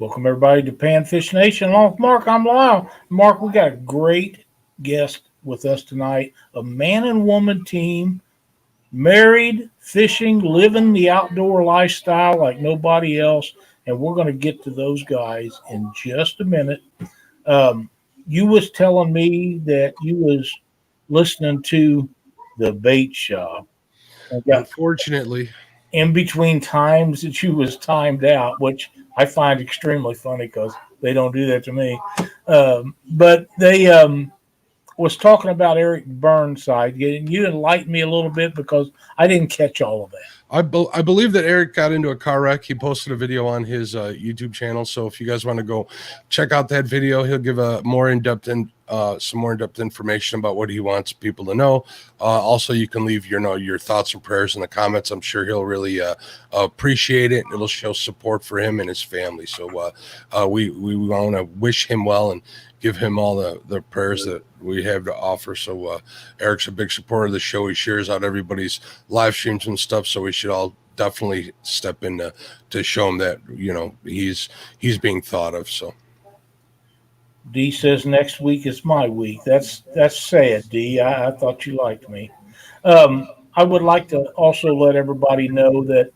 Welcome everybody to Panfish Nation. Along with Mark, I'm Lyle. Mark, we got a great guest with us tonight. A man and woman team, married, fishing, living the outdoor lifestyle like nobody else. And we're going to get to those guys in just a minute. Um, you was telling me that you was listening to the bait shop. I got Unfortunately, in between times that you was timed out, which I find extremely funny because they don't do that to me. But they was talking about Eric Burnside. You enlightened me a little bit because I didn't catch all of that. I believe that Eric got into a car wreck. He posted a video on his YouTube channel. So if you guys want to go check out that video, he'll give a more in-depth and some more in-depth information about what he wants people to know. Also, you can leave your thoughts and prayers in the comments. I'm sure he'll really appreciate it. It'll show support for him and his family. So we want to wish him well and give him all the prayers that we have to offer. So Eric's a big supporter of the show. He shares out everybody's live streams and stuff. So we should all definitely step in to show him that, he's being thought of. So D says next week is my week. That's sad, D. I thought you liked me. I would like to also let everybody know that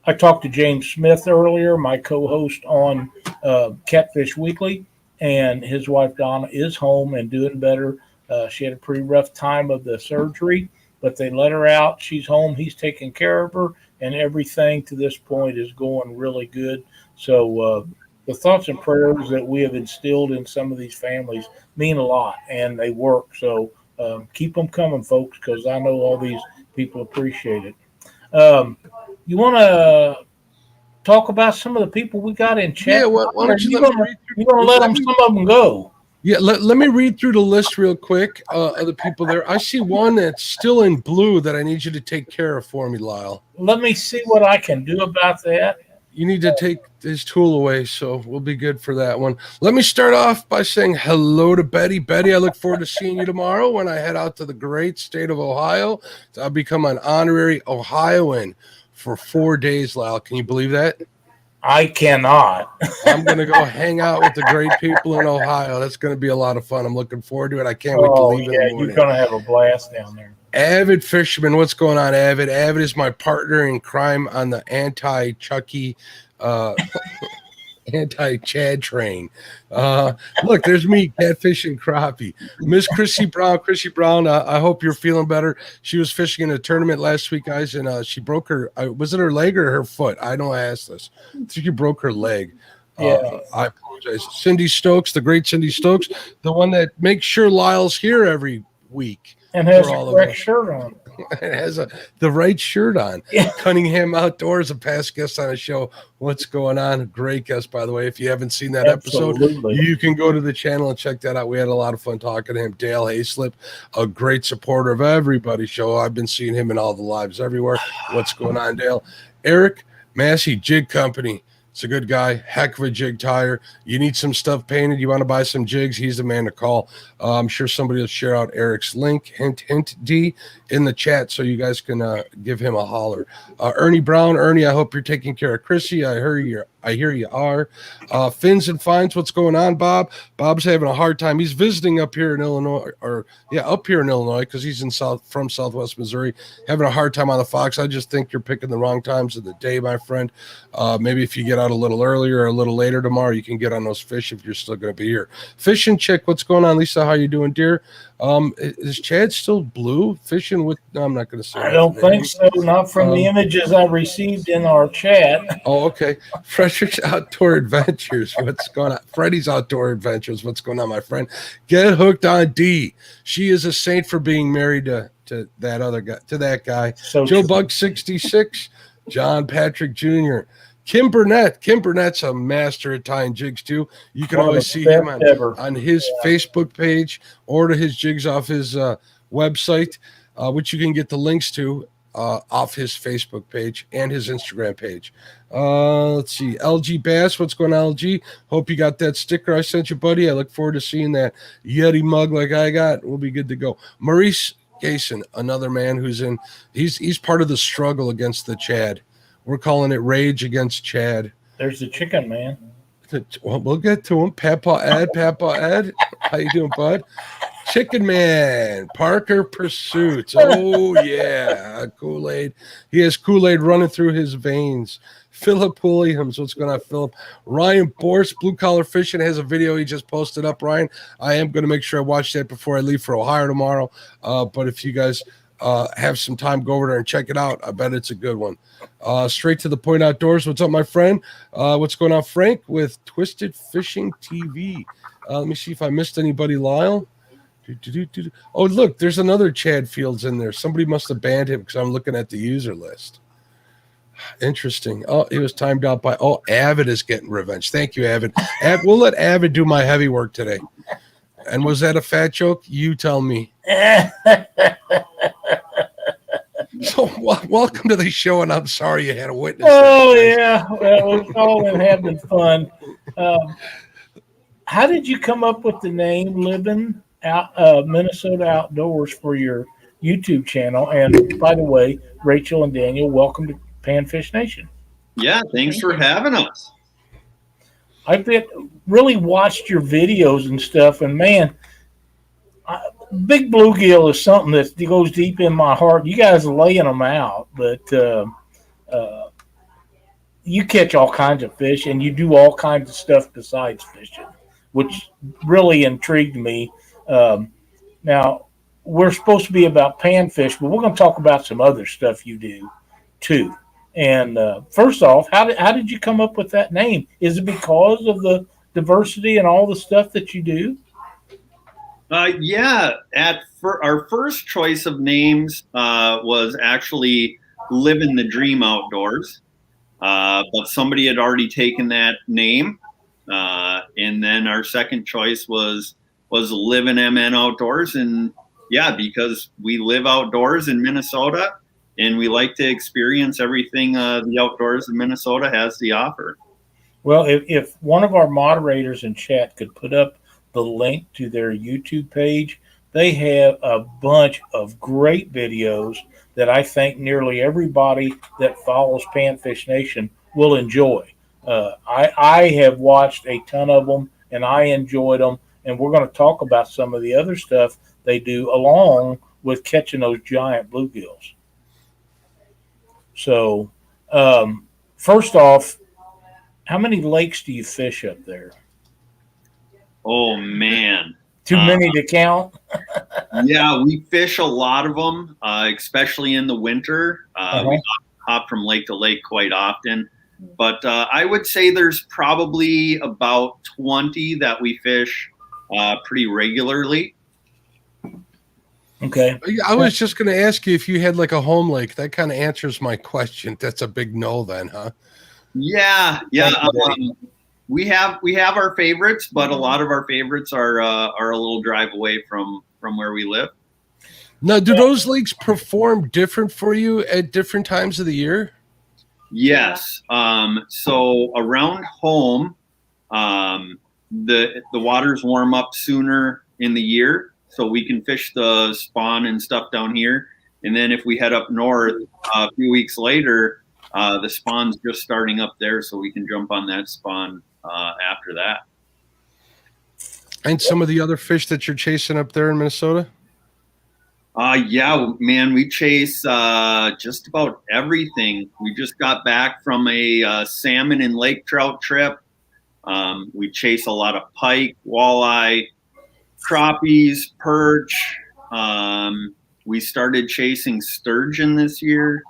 I talked to James Smith earlier, my co-host on Catfish Weekly, and his wife Donna is home and doing better. She had a pretty rough time of the surgery, but they let her out. She's home. He's taking care of her, and everything to this point is going really good. So the thoughts and prayers that we have instilled in some of these families mean a lot, and they work. So keep them coming, folks, because I know all these people appreciate it. You want to talk about some of the people we got in chat? Yeah, why don't you going to let them, some of them go? Yeah, let me read through the list real quick of the people there. I see one that's still in blue that I need you to take care of for me, Lyle. Let me see what I can do about that. You need to take his tool away, so we'll be good for that one. Let me start off by saying hello to Betty. Betty, I look forward to seeing you tomorrow when I head out to the great state of Ohio. I'll become an honorary Ohioan for 4 days, Lyle. Can you believe that? I cannot. I'm going to go hang out with the great people in Ohio. That's going to be a lot of fun. I'm looking forward to it. I can't wait to leave in the morning. You're going to have a blast down there. Avid Fisherman, what's going on, Avid? Avid is my partner in crime on the anti-Chucky, anti-Chad train. Look, there's me, catfish and crappie. Miss Chrissy Brown, I hope you're feeling better. She was fishing in a tournament last week, guys, and she broke her, was it her leg or her foot? I don't ask this. I think she broke her leg. Yeah. I apologize. Cindy Stokes, the great Cindy Stokes, the one that makes sure Lyle's here every week. And has the correct shirt on. It has the right shirt on. Yeah. Cunningham Outdoors, a past guest on the show. What's going on? A great guest, by the way. If you haven't seen that episode, you can go to the channel and check that out. We had a lot of fun talking to him. Dale Hayslip, a great supporter of everybody's show. I've been seeing him in all the lives everywhere. What's going on, Dale? Eric Massey Jig Company. It's a good guy, heck of a jig tire. You need some stuff painted, you want to buy some jigs, he's the man to call. I'm sure somebody will share out Eric's link, hint, D, in the chat so you guys can give him a holler. Ernie Brown, Ernie, I hope you're taking care of Chrissy. I hear you are. Fins and Finds, what's going on, Bob? Bob's having a hard time. He's visiting up here in Illinois, up here in Illinois because he's from Southwest Missouri, having a hard time on the Fox. I just think you're picking the wrong times of the day, my friend. Maybe if you get out a little earlier or a little later tomorrow, you can get on those fish if you're still going to be here. Fishing Chick, what's going on, Lisa? How you doing, dear? Is Chad still blue fishing with? No, I'm not going to say. I don't think so. Not from the images I received in our chat. Oh, okay. Frederick's Outdoor Adventures. What's going on? Freddie's Outdoor Adventures. What's going on, my friend? Get hooked on D. She is a saint for being married to that other guy. To that guy. So Joe Bug 66. John Patrick Jr. Kim Burnett. Kim Burnett's a master at tying jigs too. You can always see him on his Facebook page, order his jigs off his website, which you can get the links to off his Facebook page and his Instagram page. Let's see. LG Bass, what's going on, LG? Hope you got that sticker I sent you, buddy. I look forward to seeing that Yeti mug like I got. We'll be good to go. Maurice Gason, another man who's he's part of the struggle against the Chad. We're calling it Rage Against Chad. There's the chicken man. Well, we'll get to him. Papa Ed. How you doing, bud? Chicken Man, Parker Pursuits. Oh, yeah. Kool-Aid. He has Kool-Aid running through his veins. Philip Williams. What's going on, Philip? Ryan Borst, Blue Collar Fishing, has a video he just posted up, Ryan. I am going to make sure I watch that before I leave for Ohio tomorrow. But if you guys have some time, go over there and check it out. I bet it's a good one. Straight to the point outdoors. What's up, my friend? What's going on, Frank, with Twisted Fishing TV? Let me see if I missed anybody, Lyle. Oh, look, there's another Chad Fields in there. Somebody must have banned him because I'm looking at the user list. Interesting. Oh, he was timed out by. Oh, Avid is getting revenge. Thank you, Avid. We'll let Avid do my heavy work today. And was that a fat joke? You tell me. So, welcome to the show, and I'm sorry you had to witness. Oh, yeah. Well, we've all been having fun. How did you come up with the name Livin Minnesota Outdoors for your YouTube channel? And by the way, Rachel and Daniel, welcome to Panfish Nation. Yeah, thanks for having us. I've really watched your videos and stuff, and man, big bluegill is something that goes deep in my heart. You guys are laying them out, but you catch all kinds of fish, and you do all kinds of stuff besides fishing, which really intrigued me. Now, we're supposed to be about panfish, but we're going to talk about some other stuff you do, too. And first off, how did you come up with that name? Is it because of the diversity and all the stuff that you do? Yeah, our first choice of names was actually Livin the Dream Outdoors, but somebody had already taken that name, and then our second choice was Livin MN Outdoors, and yeah, because we live outdoors in Minnesota, and we like to experience everything the outdoors of Minnesota has to offer. Well, if one of our moderators in chat could put up the link to their YouTube page, they have a bunch of great videos that I think nearly everybody that follows Panfish Nation will enjoy. I have watched a ton of them, and I enjoyed them, and we're going to talk about some of the other stuff they do along with catching those giant bluegills. So, first off, how many lakes do you fish up there? Oh, man. Too many to count? Yeah, we fish a lot of them, especially in the winter. We hop from lake to lake quite often. But I would say there's probably about 20 that we fish pretty regularly. Okay. I was just going to ask you if you had like a home lake. That kind of answers my question. That's a big no then, huh? Yeah. We have our favorites, but a lot of our favorites are a little drive away from where we live. Now, do those lakes perform different for you at different times of the year? Yes. So around home, the waters warm up sooner in the year, so we can fish the spawn and stuff down here. And then if we head up north a few weeks later, the spawn's just starting up there, so we can jump on that spawn after that. And some of the other fish that you're chasing up there in Minnesota? Yeah, man, we chase just about everything. We just got back from a salmon and lake trout trip. We chase a lot of pike, walleye, crappies, perch. We started chasing sturgeon this year.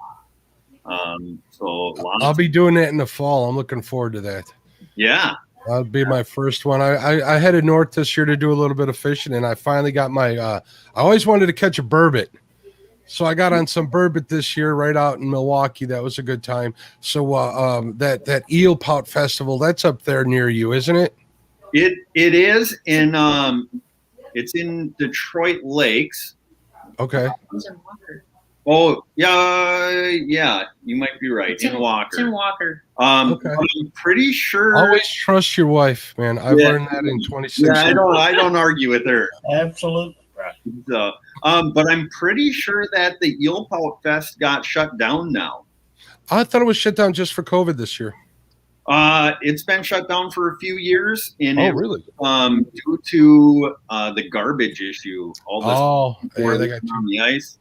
I'll be doing that in the fall. I'm looking forward to that. Yeah. That'll be my first one. I headed north this year to do a little bit of fishing, and I finally got my I always wanted to catch a burbot. So I got on some burbot this year right out in Milwaukee. That was a good time. So that eel pout festival, that's up there near you, isn't it? It is in it's in Detroit Lakes. Okay. It's in Walker. Oh, yeah, you might be right. In Walker. It's in Walker. Okay. I'm pretty sure. Always trust your wife, man. I've learned that in 26 years. Yeah, I don't argue with her. Absolutely right. So, but I'm pretty sure that the Eel Pout Fest got shut down now. I thought it was shut down just for COVID this year. It's been shut down for a few years, and really? Due to the garbage issue, all this yeah, they got on the ice.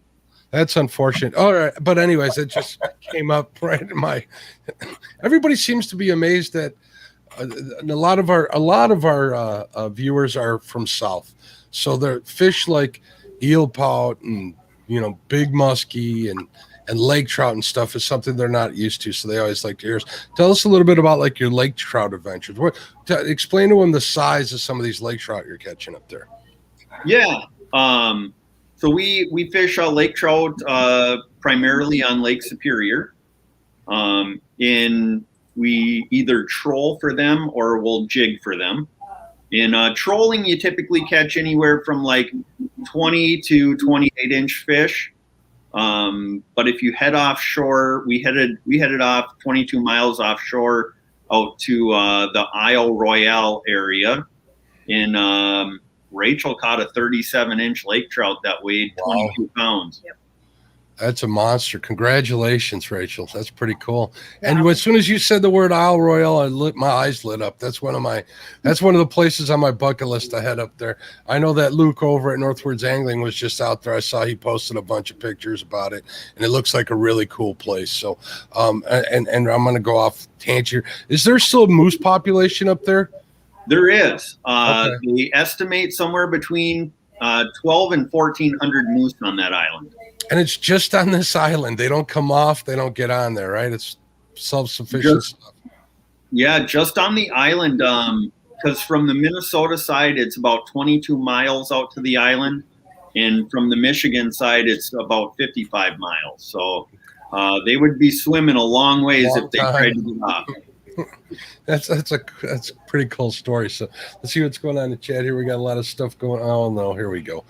That's unfortunate. All right, but anyways, it just came up right in my. Everybody seems to be amazed that a lot of our viewers are from south, so they're fish like eel pout and big muskie and lake trout and stuff is something they're not used to, so they always like to hear us. Tell us a little bit about like your lake trout adventures. Explain to them the size of some of these lake trout you're catching up there. Yeah. So we fish lake trout primarily on Lake Superior. And we either troll for them or we'll jig for them. In trolling, you typically catch anywhere from like 20 to 28-inch fish. But if you head offshore, we headed off 22 miles offshore out to the Isle Royale area. In Rachel caught a 37-inch lake trout that weighed 22 pounds. Yep. That's a monster. Congratulations, Rachel. That's pretty cool. And as soon as you said the word Isle Royale, my eyes lit up. That's one of the places on my bucket list to head up there. I know that Luke over at Northwards Angling was just out there. I saw he posted a bunch of pictures about it, and it looks like a really cool place. So, and I'm going to go off tangent. Is there still a moose population up there? There is. Okay. They estimate somewhere between 12 and 1,400 moose on that island. And it's just on this island. They don't come off. They don't get on there, right? It's self-sufficient stuff. Yeah, just on the island. Because from the Minnesota side, it's about 22 miles out to the island. And from the Michigan side, it's about 55 miles. So they would be swimming a long ways if they tried to get off. That's a pretty cool story. So let's see what's going on in the chat here. We got a lot of stuff going on. Oh no, here we go.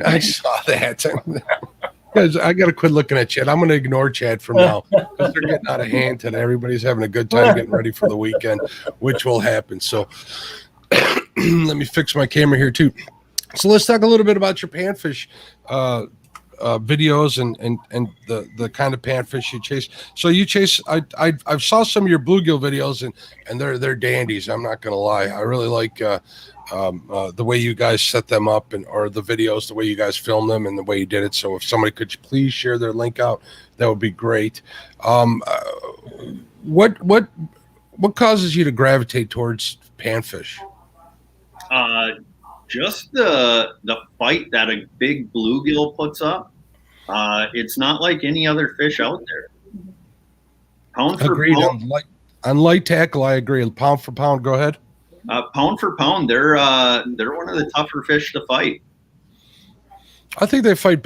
I saw that. Guys, I got to quit looking at chat. I'm going to ignore chat from now because they're getting out of hand today. Everybody's having a good time getting ready for the weekend, which will happen. So let me fix my camera here too. So let's talk a little bit about your panfish videos and the kind of panfish you chase. So you chase. I saw some of your bluegill videos and they're dandies. I'm not going to lie. I really like the way you guys set them up or the videos, the way you guys film them and the way you did it. So if somebody could please share their link out, that would be great. What causes you to gravitate towards panfish? Just the fight that a big bluegill puts up. It's not like any other fish out there. Pound for Agreed. pound. On light tackle, I agree. Pound for pound, go ahead. Pound for pound, they're one of the tougher fish to fight. I think they fight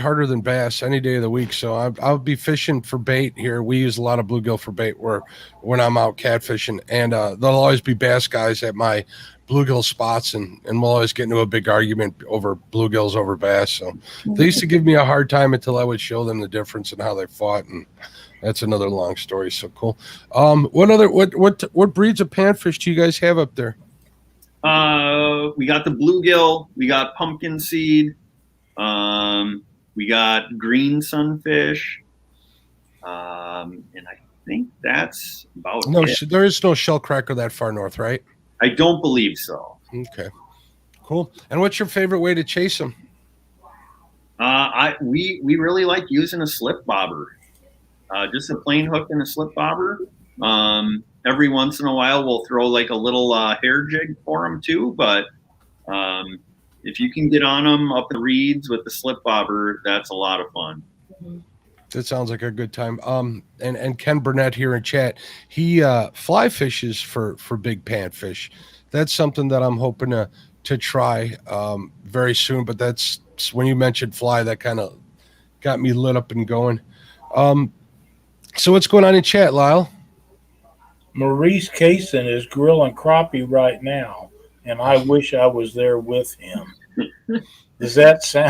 harder than bass any day of the week. So I'll be fishing for bait here. We use a lot of bluegill for bait when I'm out catfishing, and there'll always be bass guys at my bluegill spots, and we'll always get into a big argument over bluegills over bass. So they used to give me a hard time until I would show them the difference in how they fought, and that's another long story. So cool. What breeds of panfish do you guys have up there? We got the bluegill, we got pumpkin seed, we got green sunfish, and I think that's about it. There is no shell cracker that far north, right? I don't believe so. Okay, cool. And what's your favorite way to chase them? We really like using a slip bobber, just a plain hook and a slip bobber. Every once in a while, we'll throw like a little hair jig for them too. But if you can get on them up the reeds with the slip bobber, that's a lot of fun. That sounds like a good time. And Ken Burnett here in chat, he fly fishes for big panfish. That's something that I'm hoping to try very soon. But that's when you mentioned fly, that kind of got me lit up and going. So what's going on in chat, Lyle? Maurice Kaysen is grilling crappie right now, and I wish I was there with him. Does that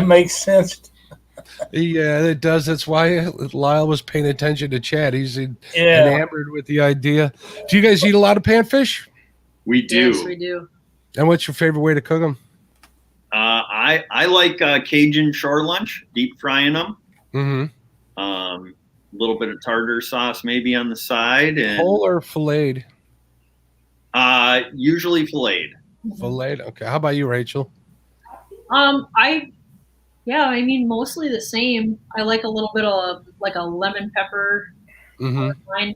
make sense? Yeah, it does. That's why Lyle was paying attention to chat. He's enamored with the idea. Do you guys eat a lot of panfish? We do. Yes, we do. And what's your favorite way to cook them? I like Cajun shore lunch, deep frying them. Mm-hmm. little bit of tartar sauce maybe on the side, and whole or filleted? Usually filleted. Filleted. Okay. How about you, Rachel? I mean, mostly the same. I like a little bit of like a lemon pepper. Mine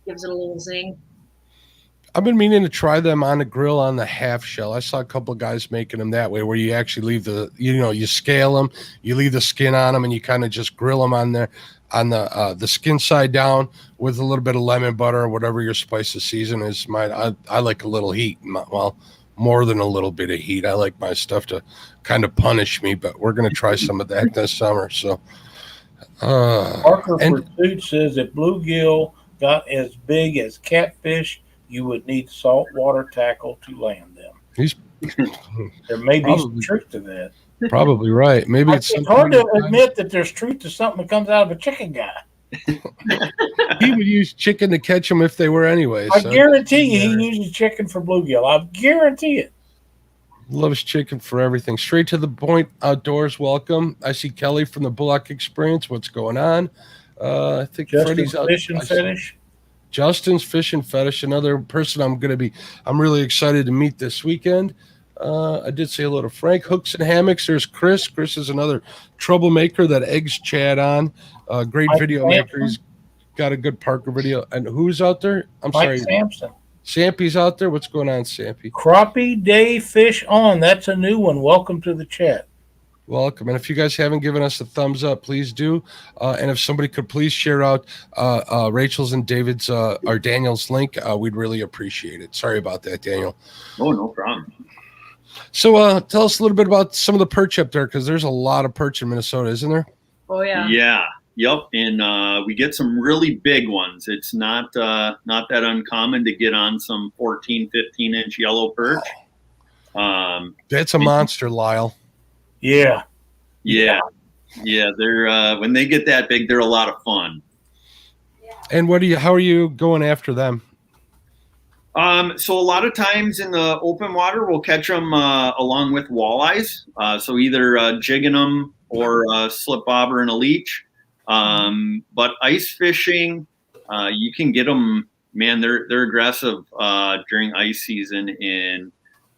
gives it a little zing. I've been meaning to try them on the grill on the half shell. I saw a couple of guys making them that way, where you actually leave you scale them, you leave the skin on them, and you kind of just grill them on the skin side down with a little bit of lemon butter or whatever your spice of season is. I like a little heat. Well, more than a little bit of heat. I like my stuff to kind of punish me, but we're going to try some of that this summer. So, Parker Pursuit says if bluegill got as big as catfish, you would need saltwater tackle to land them. There may be some truth to that. Probably right. Maybe it's hard to admit that there's truth to something that comes out of a chicken guy. He would use chicken to catch them if they were anyway. I guarantee you he uses chicken for bluegill. I guarantee it. Loves chicken for everything. Straight to the point outdoors. Welcome. I see Kelly from the Bullock Experience. What's going on? I think Justin's Freddie's out. Fishing Fetish. Justin's Fishing Fetish. Another person I'm really excited to meet this weekend. I did say hello to Frank. Hooks and Hammocks. There's Chris. Chris is another troublemaker that eggs Chad on. Great video maker. He's got a good Parker video. And who's out there? Mike Sampson. Sampy's out there. What's going on, Sampy? Crappie Day Fish On. That's a new one. Welcome to the chat. Welcome. And if you guys haven't given us a thumbs up, please do. And if somebody could please share out Rachel's and David's or Daniel's link, we'd really appreciate it. Sorry about that, Daniel. Oh, no problem. So tell us a little bit about some of the perch up there, because there's a lot of perch in Minnesota, isn't there? Oh, yeah. Yeah. Yep. And we get some really big ones. It's not that uncommon to get on some 14, 15-inch yellow perch. That's a monster, Lyle. Yeah. Yeah. They're when they get that big, they're a lot of fun. And how are you going after them? So a lot of times in the open water, we'll catch them along with walleyes. So either jigging them or slip bobber and a leech. But ice fishing, you can get them. Man, they're aggressive during ice season, and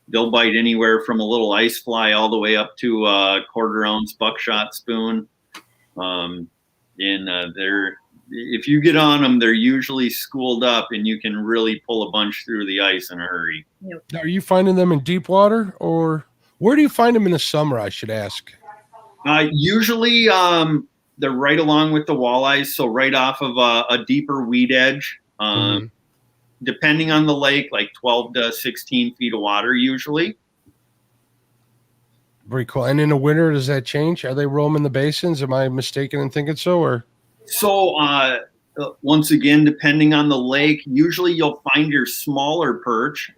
they'll bite anywhere from a little ice fly all the way up to a 1/4 ounce buckshot spoon. If you get on them, they're usually schooled up, and you can really pull a bunch through the ice in a hurry. Yep. Now, are you finding them in deep water, or where do you find them in the summer, I should ask? Usually they're right along with the walleyes, so right off of a deeper weed edge. Depending on the lake, like 12 to 16 feet of water usually. Very cool. And in the winter, does that change? Are they roaming the basins? Am I mistaken in thinking so? Or so once again, depending on the lake, usually you'll find your smaller perch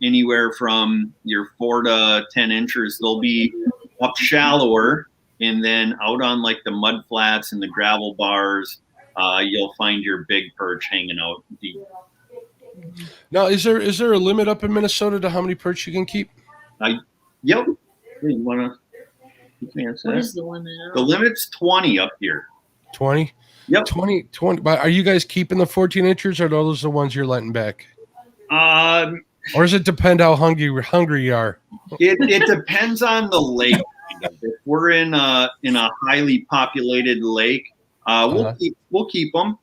anywhere from your 4 to 10 inches. They'll be up shallower, and then out on like the mud flats and the gravel bars, you'll find your big perch hanging out deep. Now, is there a limit up in Minnesota to how many perch you can keep? Yep. You answer What that? is the limit? The limit's 20 up here. 20? Yep. 20. But are you guys keeping the 14 inchers, or are those the ones you're letting back? Or does it depend how hungry you are? It depends on the lake. If we're in a highly populated lake, we'll keep them.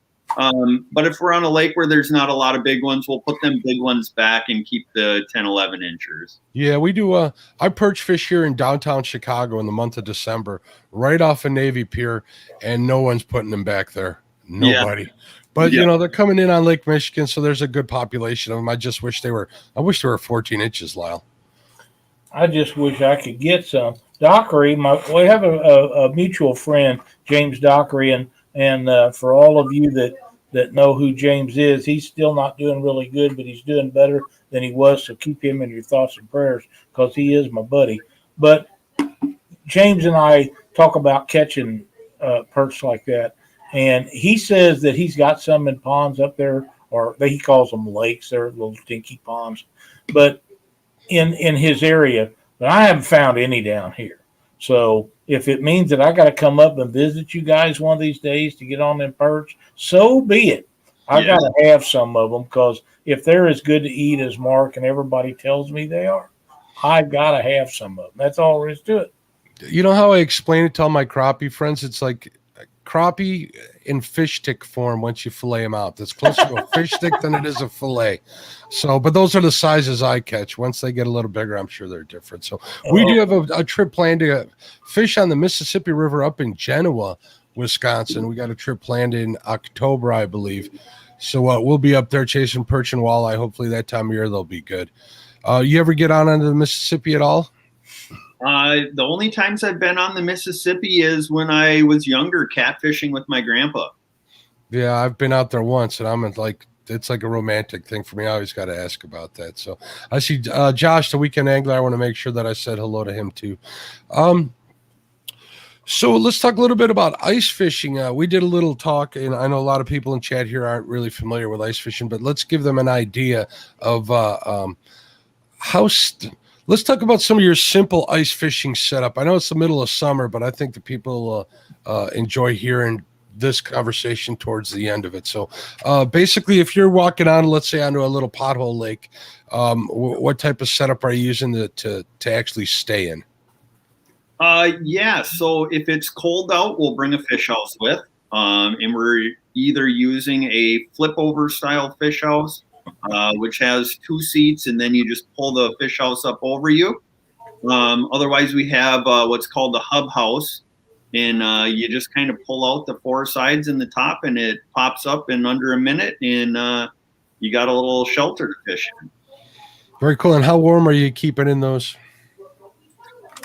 But if we're on a lake where there's not a lot of big ones, we'll put them big ones back and keep the 10, 11 inchers. Yeah, we do. I perch fish here in downtown Chicago in the month of December, right off of Navy Pier, and no one's putting them back there. Nobody. Yeah. But they're coming in on Lake Michigan, so there's a good population of them. I wish they were 14 inches, Lyle. I just wish I could get some. Dockery, we have a mutual friend, James Dockery, and for all of you that know who James is, he's still not doing really good, but he's doing better than he was. So keep him in your thoughts and prayers, because he is my buddy. But James and I talk about catching perch like that, and he says that he's got some in ponds up there, or he calls them lakes. They're little dinky ponds, but in his area. But I haven't found any down here. So if it means that I got to come up and visit you guys one of these days to get on them perch, so be it. I got to have some of them, because if they're as good to eat as Mark and everybody tells me they are, I got to have some of them. That's all there is to it. You know how I explain it to all my crappie friends? It's like crappie in fish stick form once you fillet them out. That's closer to a fish stick than it is a fillet. So, but those are the sizes I catch. Once they get a little bigger, I'm sure they're different. So we do have a trip planned to fish on the Mississippi River up in Genoa, Wisconsin. We got a trip planned in October, I believe. So we'll be up there chasing perch and walleye. Hopefully that time of year they'll be good. You ever get on onto the Mississippi at all? The only times I've been on the Mississippi is when I was younger, catfishing with my grandpa. Yeah, I've been out there once, and I'm like, it's like a romantic thing for me. I always got to ask about that. So I see Josh, the weekend angler. I want to make sure that I said hello to him too. So let's talk a little bit about ice fishing. We did a little talk, and I know a lot of people in chat here aren't really familiar with ice fishing, but let's give them an idea of let's talk about some of your simple ice fishing setup. I know it's the middle of summer, but I think the people enjoy hearing this conversation towards the end of it. So basically, if you're walking on, let's say, onto a little pothole lake, what type of setup are you using to actually stay in? So if it's cold out, we'll bring a fish house with, and we're either using a flip over style fish house, which has 2 seats, and then you just pull the fish house up over you. Otherwise, we have what's called the hub house, and you just kind of pull out the 4 sides and the top, and it pops up in under a minute, and you got a little shelter to fish in. Very cool. And how warm are you keeping in those?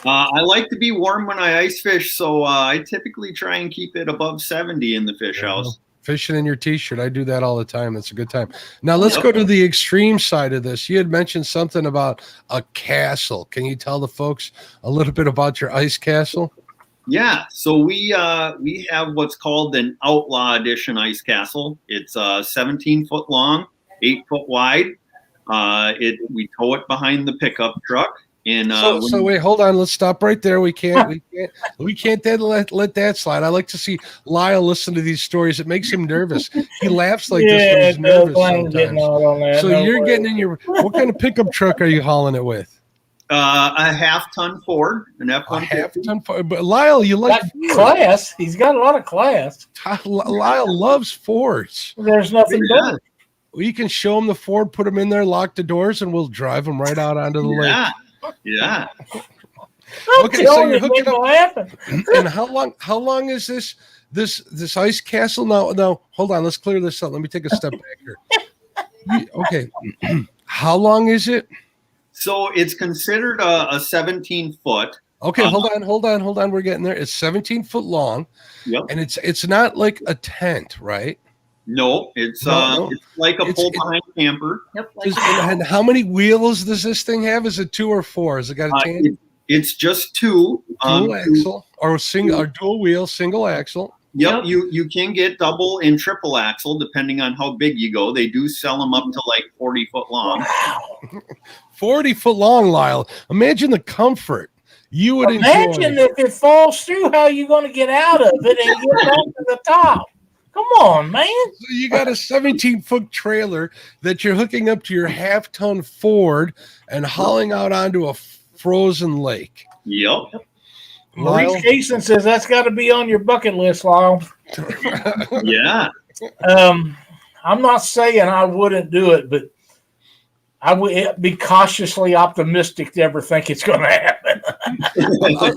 I like to be warm when I ice fish, so I typically try and keep it above 70 in the fish house. Fishing in your t-shirt. I do that all the time. That's a good time. Now let's go to the extreme side of this. You had mentioned something about a castle. Can you tell the folks a little bit about your ice castle? Yeah, so we have what's called an Outlaw Edition ice castle. It's 17 foot long, 8 foot wide. We tow it behind the pickup truck. And so wait, hold on. Let's stop right there. We can't then let that slide. I like to see Lyle listen to these stories. It makes him nervous. He laughs like this when he's nervous sometimes. So you're getting in your, what kind of pickup truck are you hauling it with? A half-ton Ford, an F-150. A half-ton Ford. But Lyle, you like class. He's got a lot of class. Lyle loves Fords. There's nothing better. Well, you can show him the Ford, put him in there, lock the doors, and we'll drive him right out onto the lake. Yeah. Okay, so you're hooking up. And how long is this ice castle? No, hold on. Let's clear this up. Let me take a step back here. Okay. How long is it? So it's considered a 17 foot. Okay, hold on. We're getting there. It's 17 foot long. Yep. And it's not like a tent, right? No, it's like a pull behind camper. Yep. And how many wheels does this thing have? Is it 2 or 4? Has it got a tandem? It's just 2. Dual axle or single or dual wheel, single axle. Yep. You can get double and triple axle depending on how big you go. They do sell them up to like 40 foot long. Wow. 40 foot long, Lyle. Imagine the comfort you would enjoy. Imagine if it falls through, how you going to get out of it and get back to the top. Come on, man. So you got a 17-foot trailer that you're hooking up to your half-ton Ford and hauling out onto a frozen lake. Yep. Maurice Cason says that's got to be on your bucket list, Lyle. Yeah. I'm not saying I wouldn't do it, but I would be cautiously optimistic to ever think it's going to happen.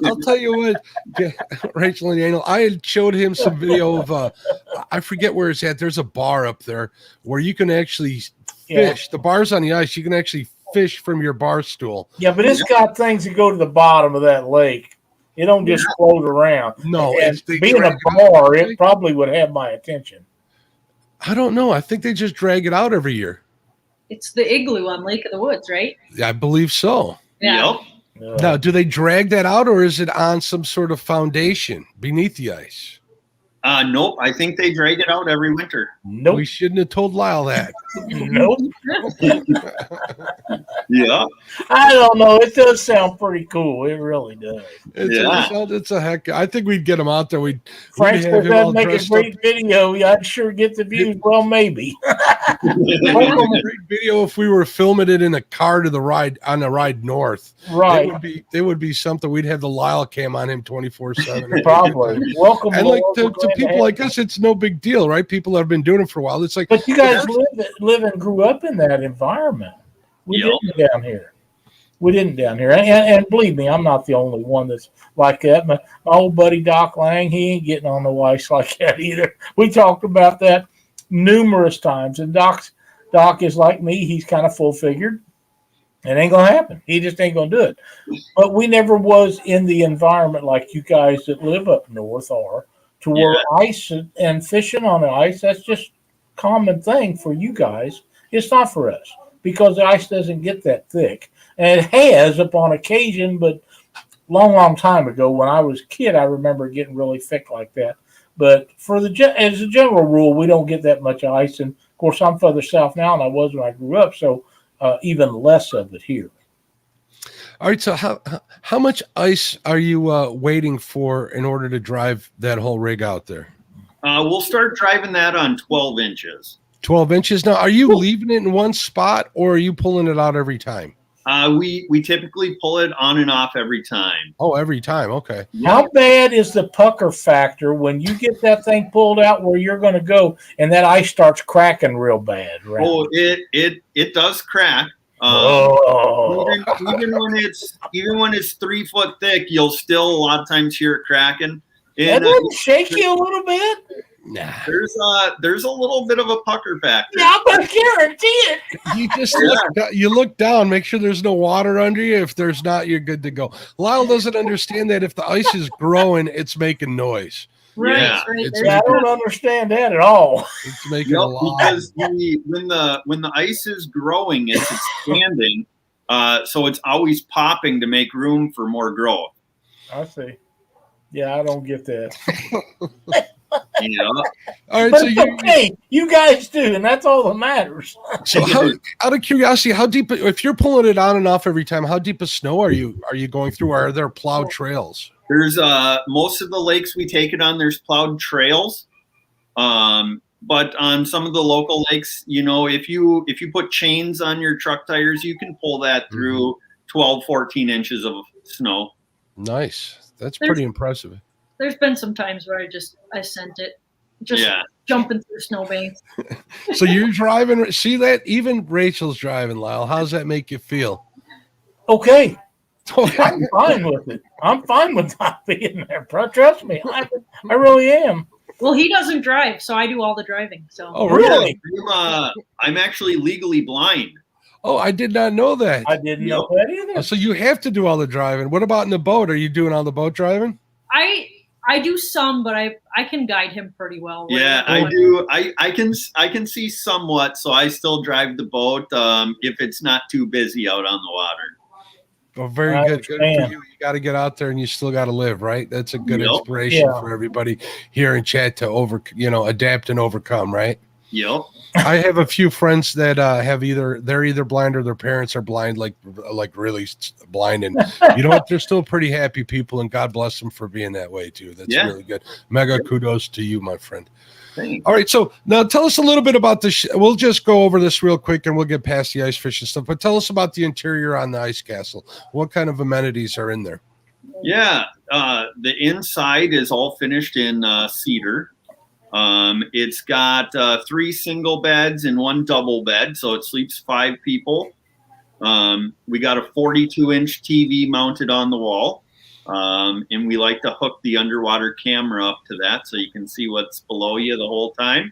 I'll tell you what, Rachel and Daniel, I had showed him some video of, I forget where it's at. There's a bar up there where you can actually fish. Yeah. The bar's on the ice. You can actually fish from your bar stool. Yeah, but it's got things that go to the bottom of that lake. It don't just float around. No, being a bar, it probably would have my attention. I don't know. I think they just drag it out every year. It's the igloo on Lake of the Woods, right? Yeah, I believe so. Yeah. Yep. Now, do they drag that out, or is it on some sort of foundation beneath the ice? Nope. I think they drag it out every winter. Nope. We shouldn't have told Lyle that. Nope. Yeah. I don't know. It does sound pretty cool. It really does. It's a heck. I think we'd get him out there. We'd Frank have says him all that'd make a dressed great up. video. Yeah, I'd sure get the views. Well, maybe. Great video if we were filming it in a car on the ride north. Right. It would be something. We'd have the Lyle cam on him 24/7. Probably. Welcome, And like Lord. to people like us, it's no big deal, right? People that have been doing it for a while. It's like, But you guys live and grew up in that environment. We didn't down here. And believe me, I'm not the only one that's like that. My old buddy Doc Lang, he ain't getting on the ice like that either. We talked about that numerous times. And Doc is like me. He's kind of full-figured. It ain't going to happen. He just ain't going to do it. But we never was in the environment like you guys that live up north are, to where ice and fishing on the ice, that's just a common thing for you guys. It's not for us because the ice doesn't get that thick. And it has upon occasion, but long time ago when I was a kid, I remember getting really thick like that. But as a general rule, we don't get that much ice. And, of course, I'm further south now than I was when I grew up, so even less of it here. All right, so how much ice are you waiting for in order to drive that whole rig out there? We'll start driving that on 12 inches. 12 inches. Now, are you leaving it in one spot or are you pulling it out every time? We typically pull it on and off every time. Oh, every time. Okay. How bad is the pucker factor when you get that thing pulled out where you're going to go and that ice starts cracking real bad? Right? Oh, it does crack. Even when it's 3 foot thick, you'll still a lot of times hear it cracking. That doesn't shake you a little bit? Nah. There's a little bit of a pucker factor. Yeah, I'm gonna guarantee it. You just look down, make sure there's no water under you. If there's not, you're good to go. Lyle doesn't understand that if the ice is growing, it's making noise. Right. Yeah, I don't understand that at all. It's making a lot. Because when the ice is growing, it's expanding, so it's always popping to make room for more growth. I see. Yeah, I don't get that. Yeah. All right, but so you guys do, and that's all that matters. So, out of curiosity, how deep? If you're pulling it on and off every time, how deep of snow are you going through? Or are there plowed trails? There's most of the lakes we take it on. There's plowed trails, but on some of the local lakes, if you put chains on your truck tires, you can pull that through 12, 14 inches of snow. Nice. That's pretty impressive. There's been some times where I sent it, jumping through snowbanks. So you're driving. See that? Even Rachel's driving, Lyle. How's that make you feel? Okay. I'm fine with it. I'm fine with not being there. Trust me. I really am. Well, he doesn't drive, so I do all the driving. So. Oh, really? I'm actually legally blind. Oh, I did not know that. I didn't know that either. So you have to do all the driving. What about in the boat? Are you doing all the boat driving? I do some, but I can guide him pretty well. Yeah, I do. I can see somewhat, so I still drive the boat if it's not too busy out on the water. Well, very good. Good for you. You got to get out there, and you still got to live, right? That's a good inspiration for everybody here in chat to adapt and overcome, right? Yep. I have a few friends that they're either blind or their parents are blind, like really blind, and you know what? They're still pretty happy people, and God bless them for being that way too. That's really good. Mega kudos to you, my friend. Thanks. All right, so now tell us a little bit about this. We'll just go over this real quick, and we'll get past the ice fishing stuff. But tell us about the interior on the ice castle. What kind of amenities are in there? Yeah, the inside is all finished in cedar. It's got 3 single beds and 1 double bed, so it sleeps 5 people. We got a 42-inch TV mounted on the wall, and we like to hook the underwater camera up to that so you can see what's below you the whole time.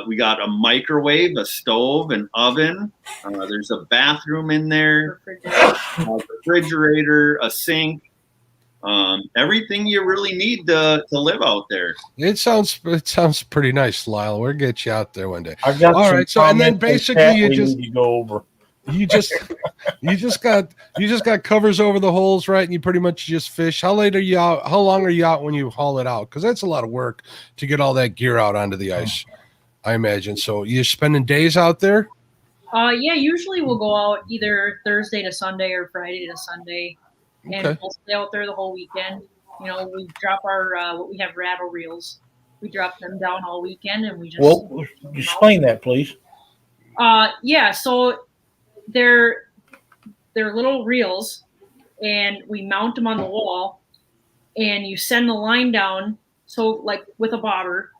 We got a microwave, a stove, an oven. There's a bathroom in there, a refrigerator, a sink. Everything you really need to live out there. It sounds pretty nice, Lyle. We'll get you out there one day. I've got all right. So and then basically you just got covers over the holes, right? And you pretty much just fish. How late are you out? How long are you out when you haul it out? Because that's a lot of work to get all that gear out onto the ice, I imagine. So you're spending days out there? Yeah, usually we'll go out either Thursday to Sunday or Friday to Sunday, and Okay. we'll stay out there the whole weekend. You know, we drop our what we have rattle reels. We drop them down all weekend, and we just Well, explain that, please. Yeah, so they're little reels, and we mount them on the wall, and you send the line down, so like with a bobber,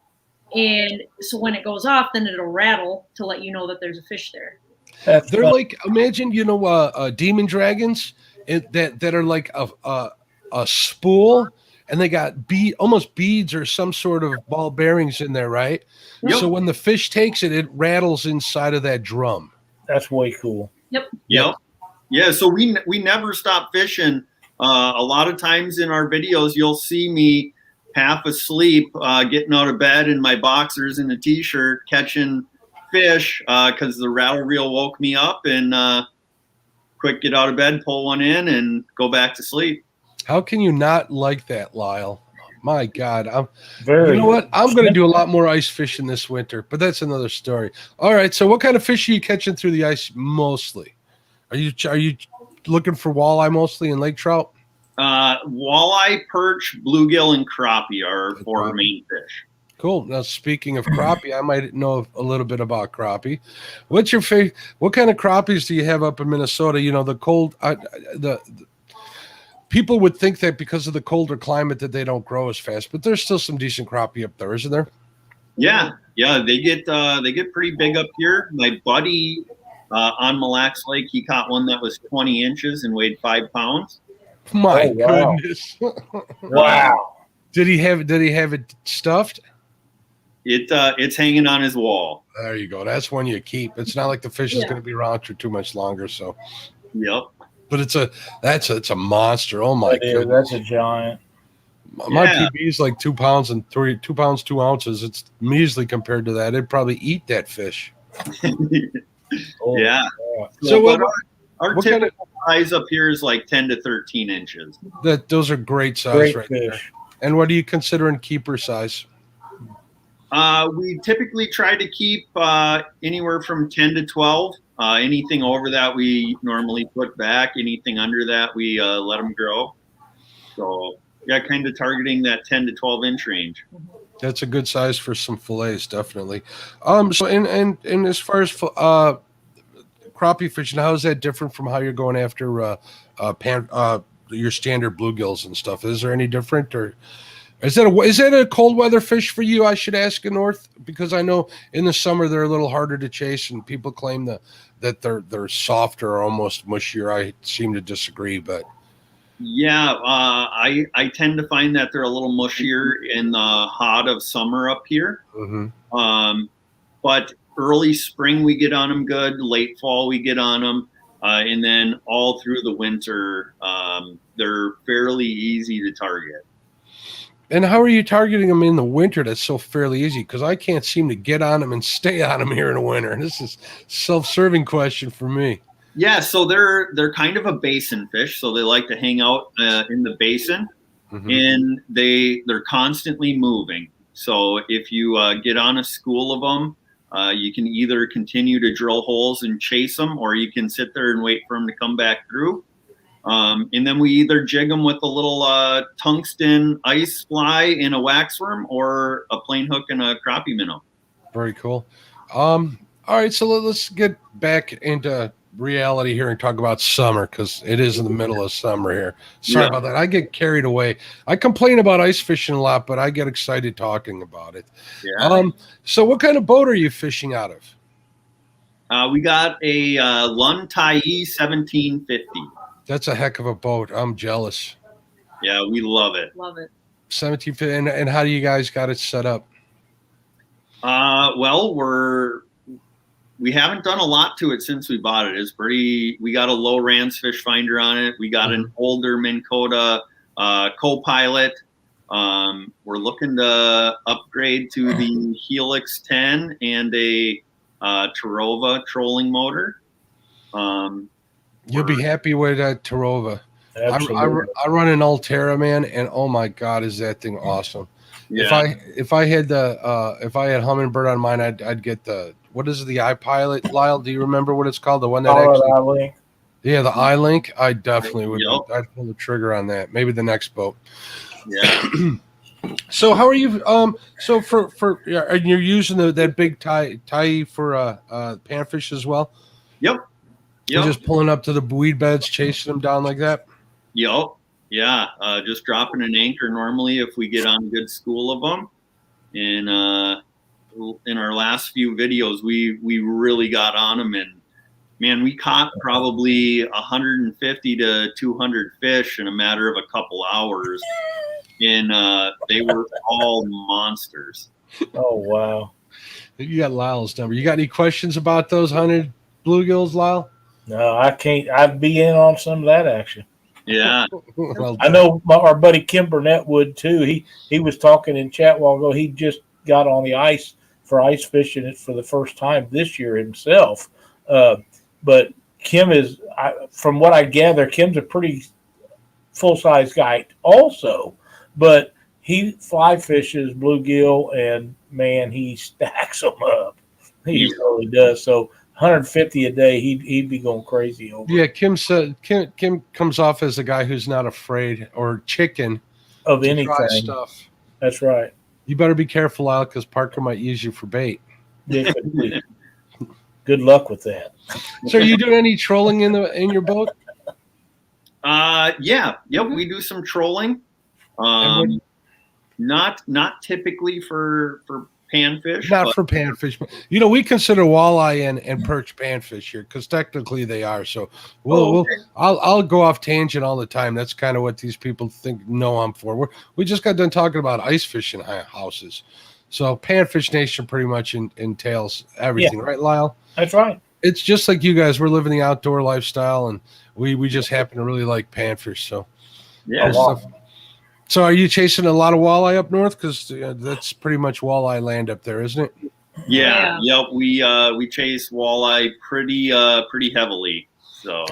and so when it goes off, then it'll rattle to let you know that there's a fish there. They're like, imagine, demon dragons that are like a spool, and they got almost beads or some sort of ball bearings in there, right? Yep. So when the fish takes it, it rattles inside of that drum. That's way cool. Yep. Yeah. So we never stop fishing. A lot of times in our videos, you'll see me half asleep, getting out of bed in my boxers and a t-shirt, catching fish because the rattle reel woke me up, and quick get out of bed, pull one in, and go back to sleep. How can you not like that, Lyle? My God. Very. You know what? I'm going to do a lot more ice fishing this winter, but that's another story. All right. So what kind of fish are you catching through the ice mostly? Are you looking for walleye mostly and lake trout? Walleye, perch, bluegill, and crappie are our four main fish. Cool. Now, speaking of crappie, I might know a little bit about crappie. What's your favorite? What kind of crappies do you have up in Minnesota? You know, the cold. The people would think that because of the colder climate that they don't grow as fast, but there's still some decent crappie up there, isn't there? Yeah, they get pretty big up here. My buddy on Mille Lacs Lake, he caught one that was 20 inches and weighed 5 pounds. My wow. goodness! Wow. Did he have it stuffed? It's hanging on his wall. There you go. That's one you keep. It's not like the fish is going to be around for too much longer. So, yep. But it's a monster. Oh my goodness, that's a giant. My PB is like 2 pounds and 2 pounds 2 ounces. It's measly compared to that. It'd probably eat that fish. Yeah. So our typical size up here is like 10 to 13 inches. Those are great size right fish. there. And what do you consider in keeper size? We typically try to keep anywhere from 10 to 12. Anything over that we normally put back. Anything under that we let them grow. So yeah, kind of targeting that 10 to 12 inch range. That's a good size for some fillets, definitely. So and as far as crappie fishing, how is that different from how you're going after your standard bluegills and stuff? Is there any different, or is that a cold weather fish for you? I should ask in North, because I know in the summer they're a little harder to chase, and people claim that they're softer or almost mushier. I seem to disagree, but yeah, I tend to find that they're a little mushier in the hot of summer up here. Mm-hmm. But early spring we get on them good, late fall we get on them, and then all through the winter they're fairly easy to target. And how are you targeting them in the winter? That's so fairly easy, because I can't seem to get on them and stay on them here in the winter. And this is a self-serving question for me. Yeah, so they're kind of a basin fish, so they like to hang out in the basin, Mm-hmm. and they're constantly moving. So if you get on a school of them, you can either continue to drill holes and chase them, or you can sit there and wait for them to come back through. And then we either jig them with a little tungsten ice fly in a waxworm, or a plain hook and a crappie minnow. Very cool. All right, so let's get back into reality here and talk about summer, because it is in the middle of summer here. Sorry about that. I get carried away. I complain about ice fishing a lot, but I get excited talking about it. Yeah. So what kind of boat are you fishing out of? We got a Lund Tai 1750. That's a heck of a boat. I'm jealous. Yeah, we love it. Love it. 1750. And how do you guys got it set up? Well, we haven't done a lot to it since we bought it. We got a low Rance fish finder on it. We got an older Minn Kota co-pilot. We're looking to upgrade to the Helix 10 and a Tarova trolling motor. You'll be happy with that Tarova. Absolutely. I run an Altera, man, and oh my God, is that thing awesome! Yeah. If I had Humminbird on mine, I'd get what is it, the iPilot, Lyle? Do you remember what it's called? The one that Colorado actually, Link. yeah, the iLink. I definitely would. Yep. I'd pull the trigger on that. Maybe the next boat. Yeah. So how are you? So are you using that big tie for panfish as well? Yep. You're Yep. just pulling up to the weed beds, chasing them down like that. Yep. Yeah. Just dropping an anchor normally if we get on a good school of them. And in our last few videos, we really got on them, and man, we caught probably 150 to 200 fish in a matter of a couple hours, and they were all monsters. Oh wow! You got Lyle's number. You got any questions about those 100 bluegills, Lyle? No, I can't. I'd be in on some of that action. Yeah. Well I know our buddy Kim Burnett would too. He was talking in chat a while ago. He just got on the ice for ice fishing it for the first time this year himself. But Kim is, from what I gather, Kim's a pretty full-size guy also. But he fly fishes bluegill, and man, he stacks them up. He really does. So 150 a day, he'd be going crazy over. Yeah, Kim said Kim comes off as a guy who's not afraid or chicken of to anything. try stuff. That's right. You better be careful, Lyle, because Parker might use you for bait. Yeah, good luck with that. So, are you doing any trolling in your boat? Yeah. Yep. We do some trolling. Not typically for panfish. Not for panfish, but we consider walleye and perch panfish here because technically they are. So I'll go off tangent all the time. That's kind of what these people think. No, I'm for. We just got done talking about ice fishing houses. So Panfish Nation pretty much entails everything, right, Lyle? That's right. It's just like you guys. We're living the outdoor lifestyle, and we just happen to really like panfish. So yeah. So are you chasing a lot of walleye up north? Because that's pretty much walleye land up there, isn't it? Yeah. Yep. We chase walleye pretty heavily. So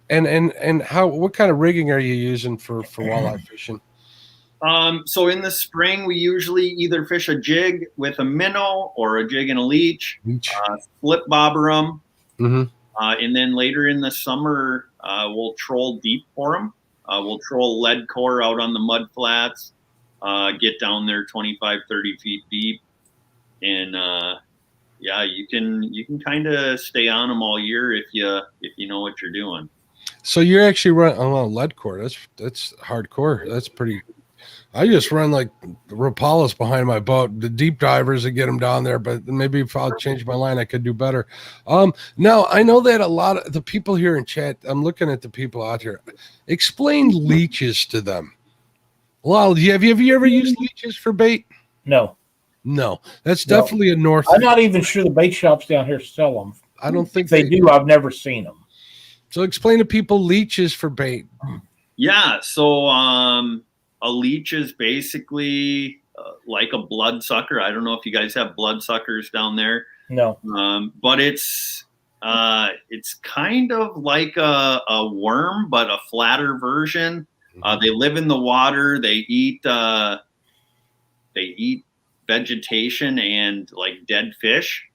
and what kind of rigging are you using for walleye fishing? So in the spring we usually either fish a jig with a minnow or a jig and a leech. Flip bobber them, and then later in the summer we'll troll deep for them. We'll troll lead core out on the mud flats, get down there 25, 30 feet deep. And you can kind of stay on them all year if you know what you're doing. So you're actually running lead core. That's hardcore. That's pretty. I just run like Rapalas behind my boat, the deep divers, and get them down there. But maybe if I'll change my line, I could do better. Now I know that a lot of the people here in chat, I'm looking at the people out here. Explain leeches to them. Well, have you ever used leeches for bait? No. That's definitely a north. I'm not even sure the bait shops down here sell them. I don't think they do. I've never seen them. So explain to people leeches for bait. Yeah. So a leech is basically like a bloodsucker. I don't know if you guys have bloodsuckers down there. No. But it's kind of like a worm, but a flatter version. They live in the water. They eat vegetation and like dead fish.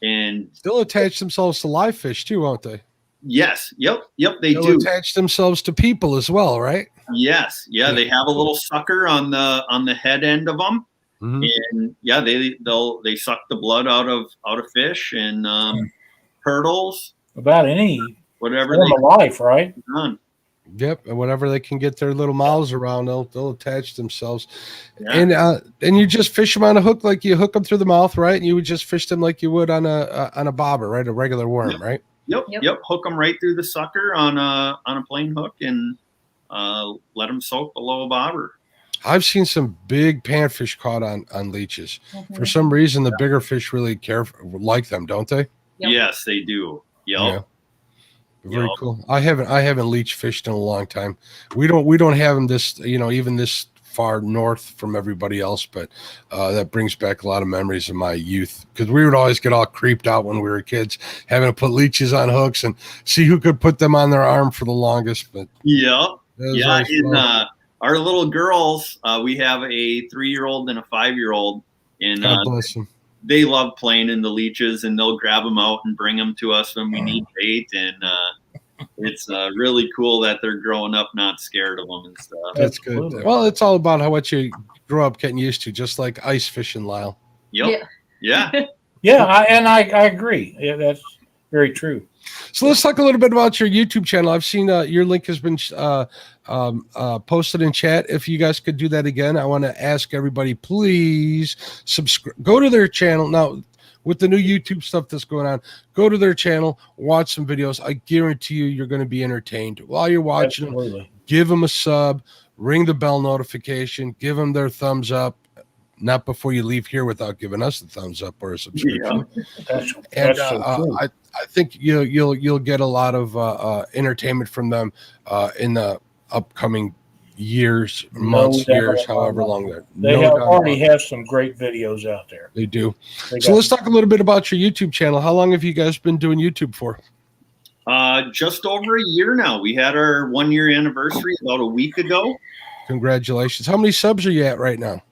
And they'll attach themselves to live fish too, won't they? Yes. Yep. They'll do attach themselves to people as well, right? Yes. Yeah. They have a little sucker on the head end of them, and they suck the blood out of fish and turtles. About any whatever form of life, right? Done. Yep, and whatever they can get their little mouths around, they'll attach themselves. Yeah. And you just fish them on a hook, like you hook them through the mouth, right? And you would just fish them like you would on a bobber, right? A regular worm, right? Yep. Hook them right through the sucker on a plain hook and let them soak below a bobber. I've seen some big panfish caught on leeches. For some reason, the bigger fish really like them, don't they? Yep. Yes, they do. Yep. Yeah. Very cool. I haven't leech fished in a long time. We don't have them this, even this far north from everybody else, but that brings back a lot of memories of my youth because we would always get all creeped out when we were kids, having to put leeches on hooks and see who could put them on their arm for the longest. But in our little girls, we have a 3-year-old and a 5-year-old, and God bless them. they love playing in the leeches, and they'll grab them out and bring them to us when we need bait. And it's really cool that they're growing up not scared of them and stuff. That's good. Well, it's all about how much you grow up getting used to, just like ice fishing, Lyle. Yep. Yeah. I agree. Yeah, that's very true. So let's talk a little bit about your YouTube channel. I've seen your link has been posted in chat. If you guys could do that again, I want to ask everybody, please subscribe. Go to their channel now. With the new YouTube stuff that's going on, go to their channel, watch some videos. I guarantee you, you're going to be entertained while you're watching them. Give them a sub, ring the bell notification, give them their thumbs up. Not before you leave here without giving us the thumbs up or a subscription. Yeah. I think you'll get a lot of entertainment from them in the upcoming years, months, years, however long they're. They already have some great videos out there. They do. So let's talk a little bit about your YouTube channel. How long have you guys been doing YouTube for? Just over a year now. We had our 1 year anniversary about a week ago. Congratulations. How many subs are you at right now?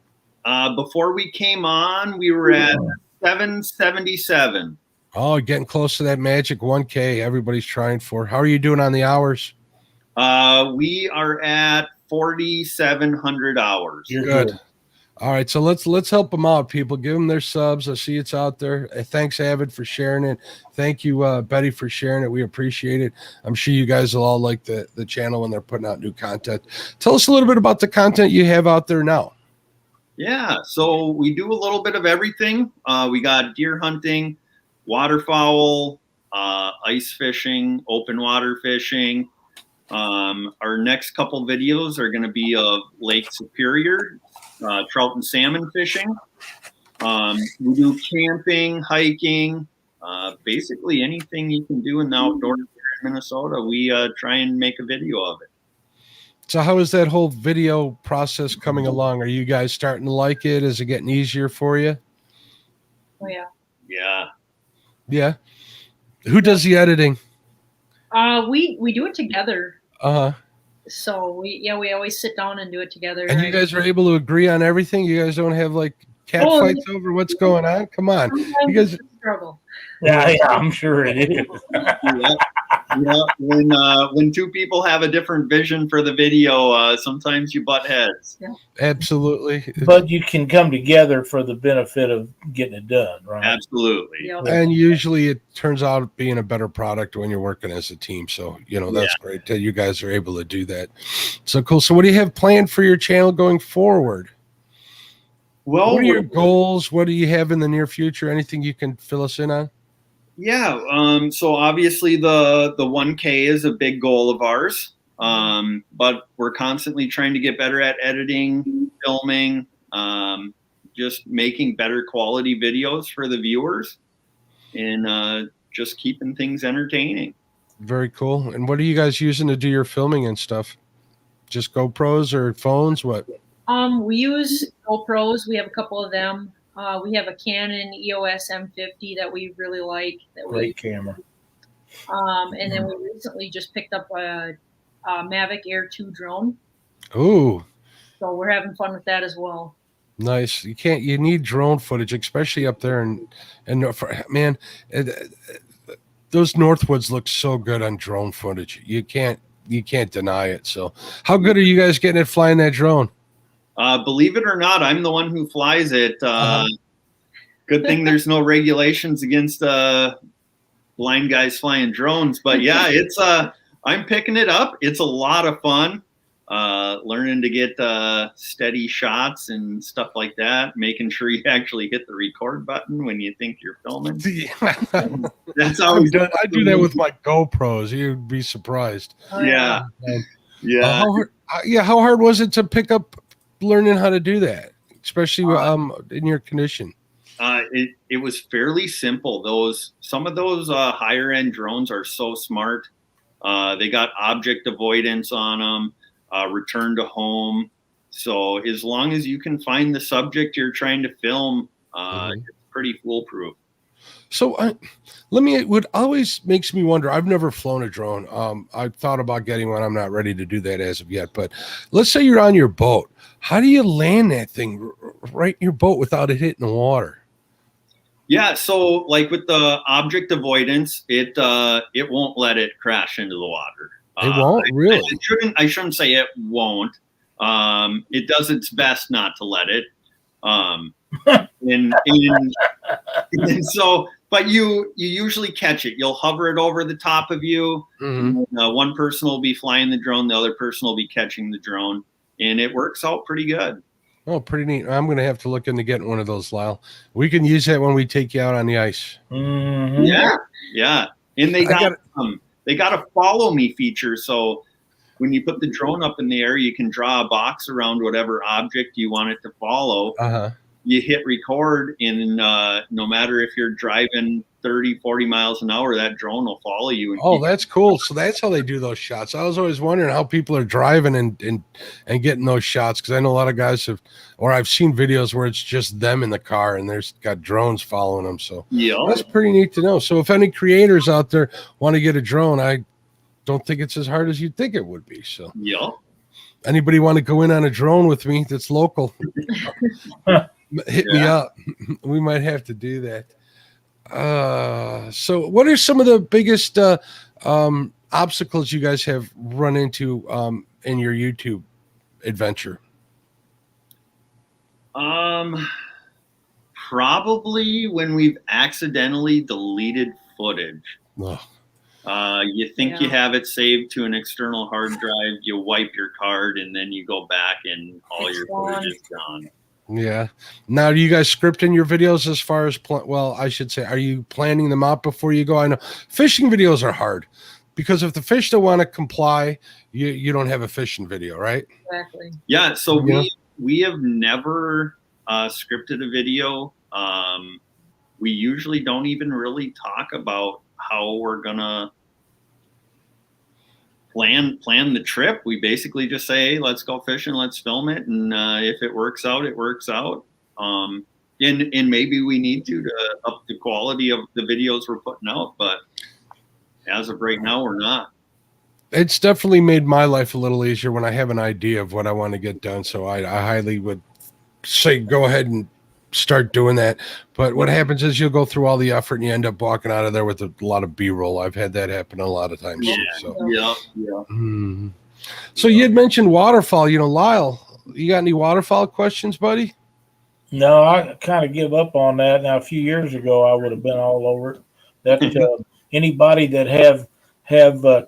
Before we came on, we were at 777. Oh, getting close to that magic 1K everybody's trying for. How are you doing on the hours? We are at 4,700 hours. You're good. All right, so let's help them out, people. Give them their subs. I see it's out there. Thanks, Avid, for sharing it. Thank you, Betty, for sharing it. We appreciate it. I'm sure you guys will all like the channel when they're putting out new content. Tell us a little bit about the content you have out there now. Yeah, so we do a little bit of everything. We got deer hunting, waterfowl, ice fishing, open water fishing. Our next couple videos are going to be of Lake Superior, trout and salmon fishing. We do camping, hiking, basically anything you can do in the outdoors here in Minnesota. We try and make a video of it. So how is that whole video process coming along? Are you guys starting to like it? Is it getting easier for you? Oh, yeah. Yeah. Yeah. Who does the editing? We do it together. Uh-huh. So we always sit down and do it together. And you guys are able to agree on everything? You guys don't have like cat fights over what's going on? Come on. You guys struggle. Yeah, I'm sure it is. Yeah. When two people have a different vision for the video, sometimes you butt heads. Yeah. Absolutely. But you can come together for the benefit of getting it done, right? Absolutely. Yep. And usually it turns out being a better product when you're working as a team. So, that's great that you guys are able to do that. So cool. So what do you have planned for your channel going forward? Well, what are your goals? What do you have in the near future? Anything you can fill us in on? Yeah. So obviously the 1K is a big goal of ours. But we're constantly trying to get better at editing, filming, just making better quality videos for the viewers, and just keeping things entertaining. Very cool. And what are you guys using to do your filming and stuff? Just GoPros or phones? What? We use GoPros. We have a couple of them. We have a Canon EOS M50 that we really like. Great camera. And then we recently just picked up a Mavic Air 2 drone. Ooh. So we're having fun with that as well. Nice. You need drone footage, especially up there. And man, those Northwoods look so good on drone footage. You can't deny it. So how good are you guys getting at flying that drone? Believe it or not, I'm the one who flies it. Good thing there's no regulations against blind guys flying drones. But yeah, it's I'm picking it up. It's a lot of fun. Learning to get steady shots and stuff like that. Making sure you actually hit the record button when you think you're filming. That's always I do that with my GoPros. You'd be surprised. Yeah. How hard was it to pick up learning how to do that, especially in your condition? It was fairly simple. Some of those higher end drones are so smart. They got object avoidance on them, return to home. So as long as you can find the subject you're trying to film, it's pretty foolproof. So what always makes me wonder, I've never flown a drone. I've thought about getting one. I'm not ready to do that as of yet, but let's say you're on your boat. How do you land that thing right in your boat without it hitting the water? Yeah, so like with the object avoidance, it won't let it crash into the water. It won't really. I shouldn't say it won't. It does its best not to let it. And so, but you usually catch it. You'll hover it over the top of you. Mm-hmm. And, one person will be flying the drone, the other person will be catching the drone, and it works out pretty good. Oh, pretty neat. I'm going to have to look into getting one of those, Lyle. We can use that when we take you out on the ice. Mm-hmm. Yeah. And they got a follow me feature. So when you put the drone up in the air, you can draw a box around whatever object you want it to follow. Uh-huh. You hit record, and no matter if you're driving 30, 40 miles an hour, that drone will follow you. Oh, that's cool. So that's how they do those shots. I was always wondering how people are driving and getting those shots, because I know a lot of guys I've seen videos where it's just them in the car and there's got drones following them. So that's pretty neat to know. So if any creators out there want to get a drone, I don't think it's as hard as you'd think it would be. So anybody want to go in on a drone with me that's local? Hit me up. We might have to do that. So what are some of the biggest obstacles you guys have run into in your YouTube adventure? Probably when we've accidentally deleted footage. You think you have it saved to an external hard drive, you wipe your card, and then you go back and all your footage is gone. Yeah. Now, do you guys script in your videos as far as, I should say, are you planning them out before you go? I know fishing videos are hard because if the fish don't want to comply, you don't have a fishing video, right? Exactly. Yeah. So we have never scripted a video. We usually don't even really talk about how we're gonna plan the trip. We basically just say, hey, let's go fishing, let's film it, and if it works out, it works out. And maybe we need to up the quality of the videos we're putting out, but as of right now, we're not. It's definitely made my life a little easier when I have an idea of what I want to get done. So I highly would say go ahead and start doing that. But what happens is you'll go through all the effort and you end up walking out of there with a lot of B-roll. I've had that happen a lot of times. So you had mentioned waterfowl. Lyle, you got any waterfowl questions, buddy? No, I kind of give up on that. Now, a few years ago, I would have been all over it. That anybody that have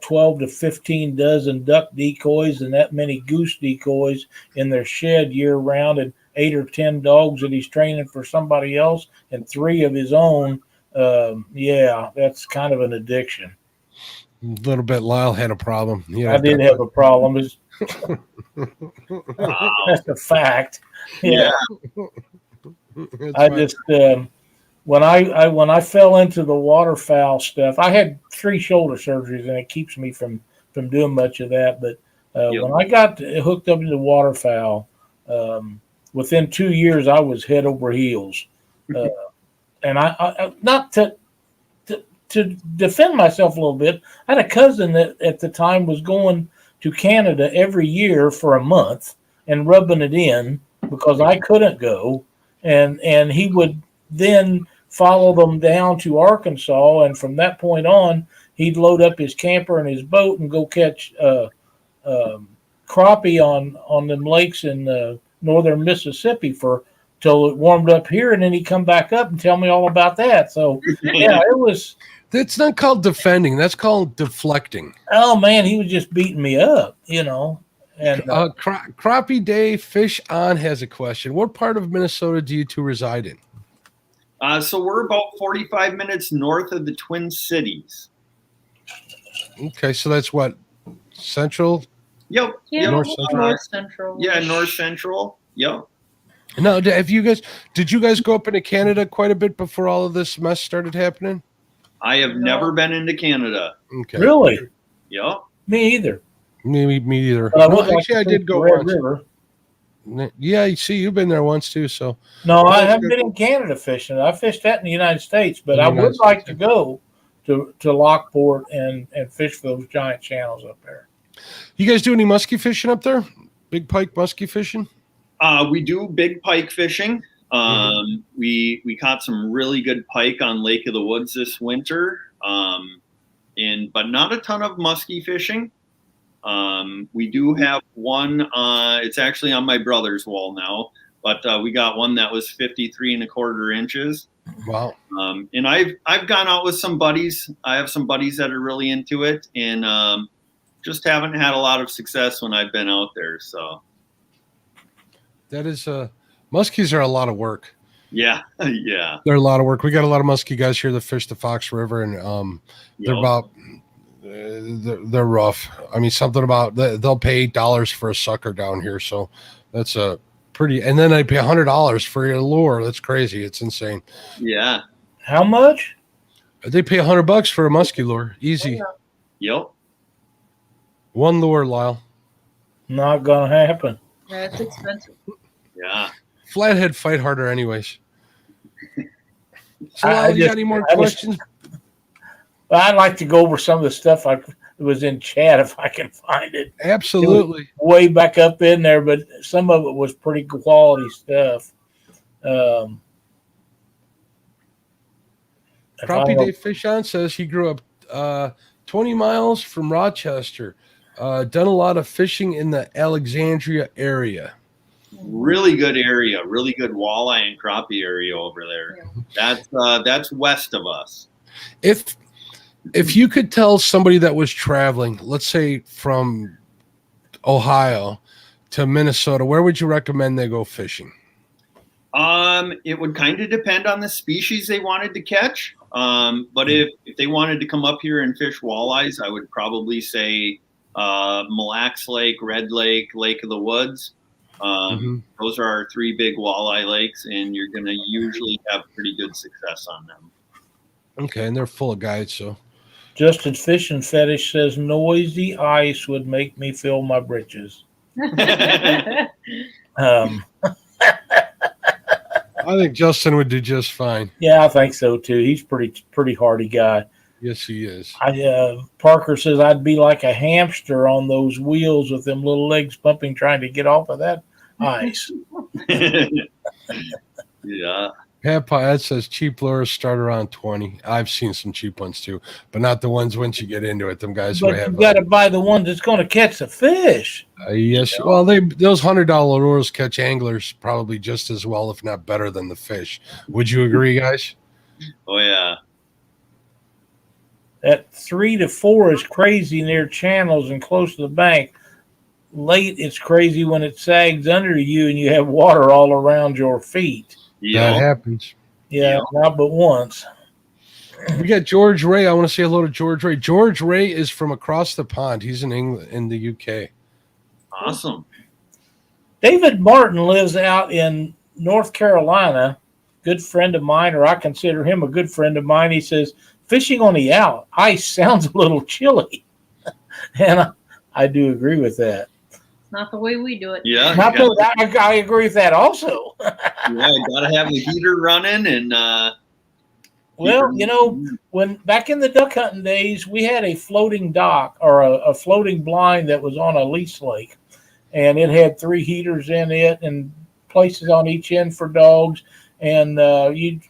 12 to 15 dozen duck decoys and that many goose decoys in their shed year round, and 8 or 10 dogs that he's training for somebody else and 3 of his own. That's kind of an addiction. A little bit. Lyle had a problem. I did have a problem. That's a fact. Yeah. I just when I fell into the waterfowl stuff, I had 3 shoulder surgeries, and it keeps me from doing much of that. But when I got hooked up into waterfowl, within 2 years, I was head over heels. And I not to defend myself a little bit, I had a cousin that at the time was going to Canada every year for a month and rubbing it in because I couldn't go. And he would then follow them down to Arkansas. And from that point on, he'd load up his camper and his boat and go catch crappie on them lakes in northern Mississippi till it warmed up here, and then he'd come back up and tell me all about that. So it was. That's not called defending. That's called deflecting. Oh man, he was just beating me up, And Crappie Day Fish On has a question. What part of Minnesota do you two reside in? So we're about 45 minutes north of the Twin Cities. Okay, so that's what, central? Yep. Yeah, North Central. Yeah, North Central. Yep. Now, did you guys go up into Canada quite a bit before all of this mess started happening? I have never been into Canada. Okay. Really? Yep. Me either. Me either. Actually, I did go once. River. Yeah, you see, you've been there once too. So no, I haven't been in Canada fishing. I fished that in the United States, but I would like to go to Lockport and fish for those giant channels up there. You guys do any muskie fishing up there? Big pike muskie fishing? We do big pike fishing. We caught some really good pike on Lake of the Woods this winter, but not a ton of muskie fishing. We do have one. It's actually on my brother's wall now, but we got one that was 53¼ inches. Wow. And I've gone out with some buddies. I have some buddies that are really into it, and just haven't had a lot of success when I've been out there. So that is muskies are a lot of work. Yeah, yeah. They're a lot of work. We got a lot of muskie guys here that fish the Fox River, and they're rough. I mean, something about they'll pay $8 for a sucker down here, so that's a pretty. And then they pay $100 for your lure. That's crazy. It's insane. Yeah. How much? They pay $100 for a muskie lure. Easy. Yep. One lure, Lyle. Not gonna happen. Yeah, it's expensive. Yeah. Flathead fight harder, anyways. So, Lyle, you got any more questions? I'd like to go over some of the stuff that was in chat if I can find it. Absolutely. It was way back up in there, but some of it was pretty quality stuff. Crappie Dave Fish On says he grew up 20 miles from Rochester. Done a lot of fishing in the Alexandria area. Really good area, really good walleye and crappie area over there. Yeah. That's west of us. If you could tell somebody that was traveling, let's say from Ohio to Minnesota, where would you recommend they go fishing? It would kind of depend on the species they wanted to catch. But if they wanted to come up here and fish walleyes, I would probably say Mille Lacs Lake, Red Lake, Lake of the Woods. Those are our three big walleye lakes, and you're going to usually have pretty good success on them. Okay, and they're full of guides, so. Justin Fishing Fetish says noisy ice would make me feel my britches. I think Justin would do just fine. Yeah, I think so too. He's pretty hardy guy. Yes, he is. Parker says I'd be like a hamster on those wheels with them little legs pumping, trying to get off of that ice. Yeah. Pat says cheap lures start around 20. I've seen some cheap ones too, but not the ones once you get into it. Them guys but you got to buy the one that's going to catch the fish. Yes. Well, those $100 lures catch anglers probably just as well, if not better, than the fish. Would you agree, guys? Oh yeah. That 3 to 4 is crazy near channels and close to the bank. Late, it's crazy when it sags under you and you have water all around your feet. Yeah. That happens. Yeah, not but once. We got George Ray. I want to say hello to George Ray. George Ray is from across the pond. He's in England, in the UK. Awesome. David Martin lives out in North Carolina. Good friend of mine, or I consider him a good friend of mine. He says, fishing on the ice sounds a little chilly. And I do agree with that. Not the way we do it. Yeah. I agree with that also. Yeah, gotta have the heater running and well, you know, when back in the duck hunting days, we had a floating dock or a floating blind that was on a lease lake, and it had 3 heaters in it and places on each end for dogs, and you'd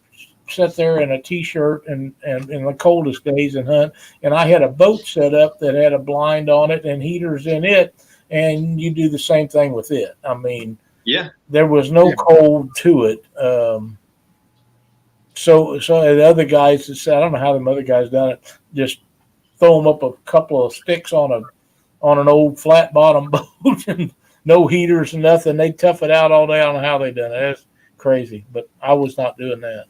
sit there in a t-shirt and in the coldest days and hunt, and I had a boat set up that had a blind on it and heaters in it, and you do the same thing with it. I mean, yeah, there was no cold to it. So the other guys that said, I don't know how them other guys done it, just throw them up a couple of sticks on an old flat bottom boat and no heaters and nothing. They tough it out all day. I don't know how they done it. That's crazy, but I was not doing that.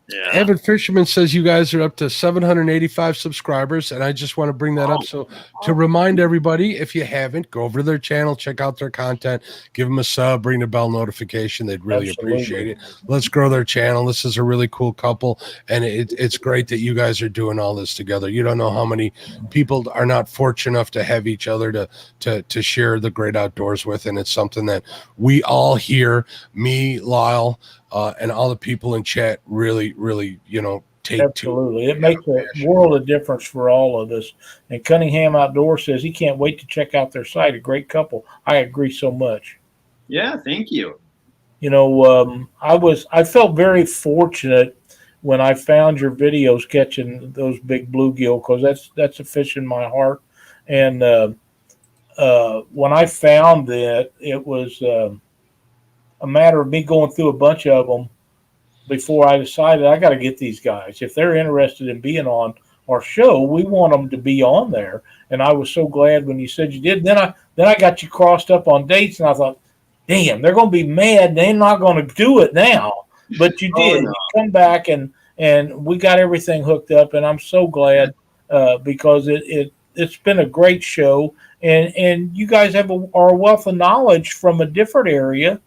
Yeah. Evan Fisherman says you guys are up to 785 subscribers, and I just want to bring that up. So to remind everybody, if you haven't, go over to their channel, check out their content, give them a sub, ring the bell notification. They'd really appreciate it. Let's grow their channel. This is a really cool couple, and it's great that you guys are doing all this together. You don't know how many people are not fortunate enough to have each other to share the great outdoors with, and it's something that we all here, me, Lyle, and all the people in chat really, take Absolutely. It makes a world of difference for all of us. And Cunningham Outdoor says he can't wait to check out their site. A great couple. I agree so much. Yeah, thank you. I felt very fortunate when I found your videos catching those big bluegill, because that's a fish in my heart. And when I found that, it was a matter of me going through a bunch of them before I decided I got to get these guys. If they're interested in being on our show, we want them to be on there. And I was so glad when you said you did. Then I got you crossed up on dates, and I thought, damn, they're going to be mad. They're not going to do it now. But you did. no. You come back, and we got everything hooked up, and I'm so glad because it's been a great show, and you guys are a wealth of knowledge from a different area,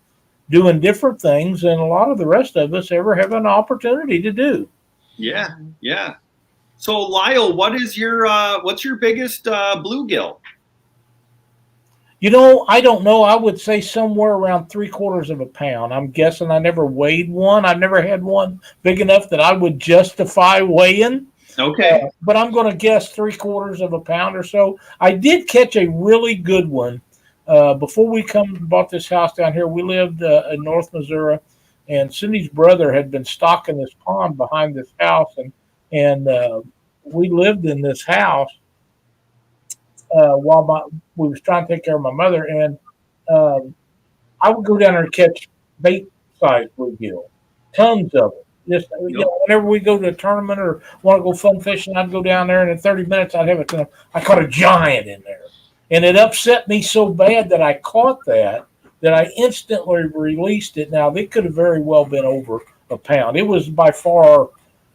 doing different things than a lot of the rest of us ever have an opportunity to do. Yeah, yeah. So Lyle, what's your biggest bluegill? I don't know. I would say somewhere around 3/4 of a pound. I'm guessing. I never weighed one. I've never had one big enough that I would justify weighing. Okay. But I'm going to guess 3/4 of a pound or so. I did catch a really good one before we bought this house down here. We lived in North Missouri, and Cindy's brother had been stocking this pond behind this house, and we lived in this house while we was trying to take care of my mother, and I would go down there and catch bait-sized bluegill, tons of them. Just whenever we go to a tournament or want to go fun fishing, I'd go down there, and in 30 minutes I'd have a ton. I caught a giant in there, and it upset me so bad that I caught that I instantly released it. Now they could have very well been over a pound. It was by far,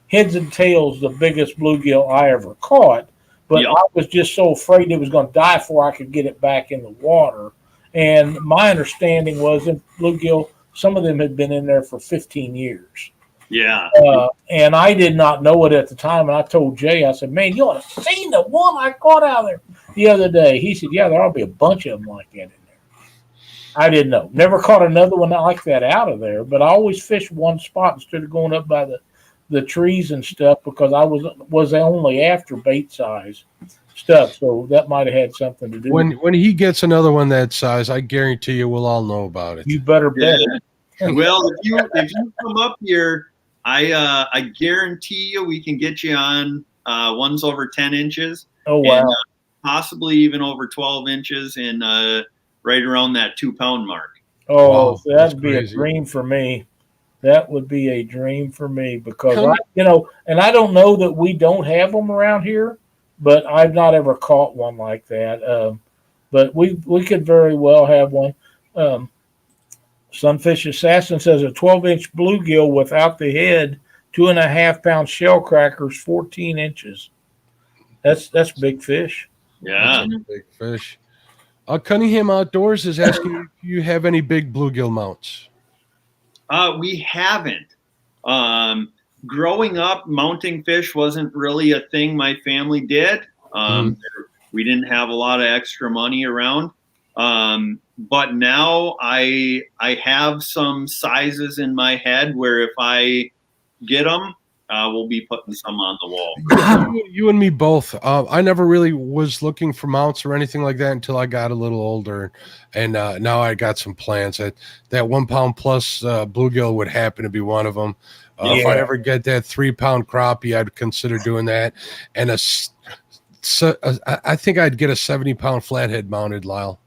heads and tails, the biggest bluegill I ever caught. But I was just so afraid it was going to die before I could get it back in the water. And my understanding was that bluegill, some of them had been in there for 15 years. Yeah. And I did not know it at the time. And I told Jay, I said, man, you ought to have seen the one I caught out there the other day. He said, yeah, there ought to be a bunch of them like that in there. I didn't know. Never caught another one like that out of there. But I always fished one spot instead of going up by the trees and stuff, because I was only after bait size stuff, so that might have had something to do. When he gets another one that size, I guarantee you we'll all know about it. You better bet. Yeah. Well, if you come up here, I guarantee you we can get you on ones over 10 inches. Oh wow! And, possibly even over 12 inches, and right around that 2 pound mark. Oh, wow, so that'd be crazy. A dream for me. That would be a dream for me, because and I don't know that we don't have them around here, but I've not ever caught one like that. But we could very well have one. Sunfish Assassin says a 12-inch bluegill without the head, 2.5 pound shell crackers, 14 inches. That's big fish. Yeah, that's a big fish. Cunningham Outdoors is asking if you have any big bluegill mounts. We haven't. Growing up, mounting fish wasn't really a thing my family did. We didn't have a lot of extra money around. But now I have some sizes in my head where if I get them, we'll be putting some on the wall. You and me both. I never really was looking for mounts or anything like that until I got a little older, and now I got some plans. That 1 pound plus bluegill would happen to be one of them. If I ever get that 3 pound crappie, I'd consider doing that. And I think I'd get a 70 pound flathead mounted, Lyle.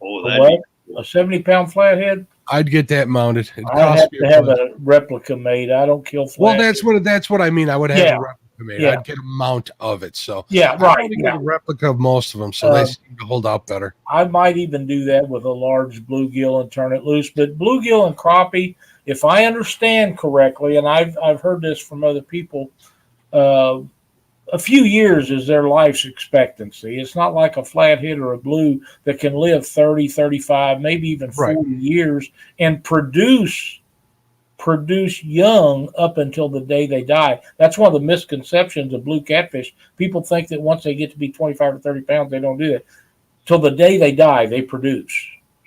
Oh, a 70 pound flathead? I'd get that mounted. I have to have a replica made. I don't kill flathead. Well, that's what I mean. I would have a replica made. I'd get a mount of it. So I'd get a replica of most of them, so they seem to hold out better. I might even do that with a large bluegill and turn it loose. But bluegill and crappie, if I understand correctly, and I've heard this from other people, a few years is their life's expectancy. It's not like a flathead or a blue that can live 30, 35, maybe even 40 years and produce young up until the day they die. That's one of the misconceptions of blue catfish. People think that once they get to be 25 or 30 pounds, they don't do that. Till the day they die, they produce.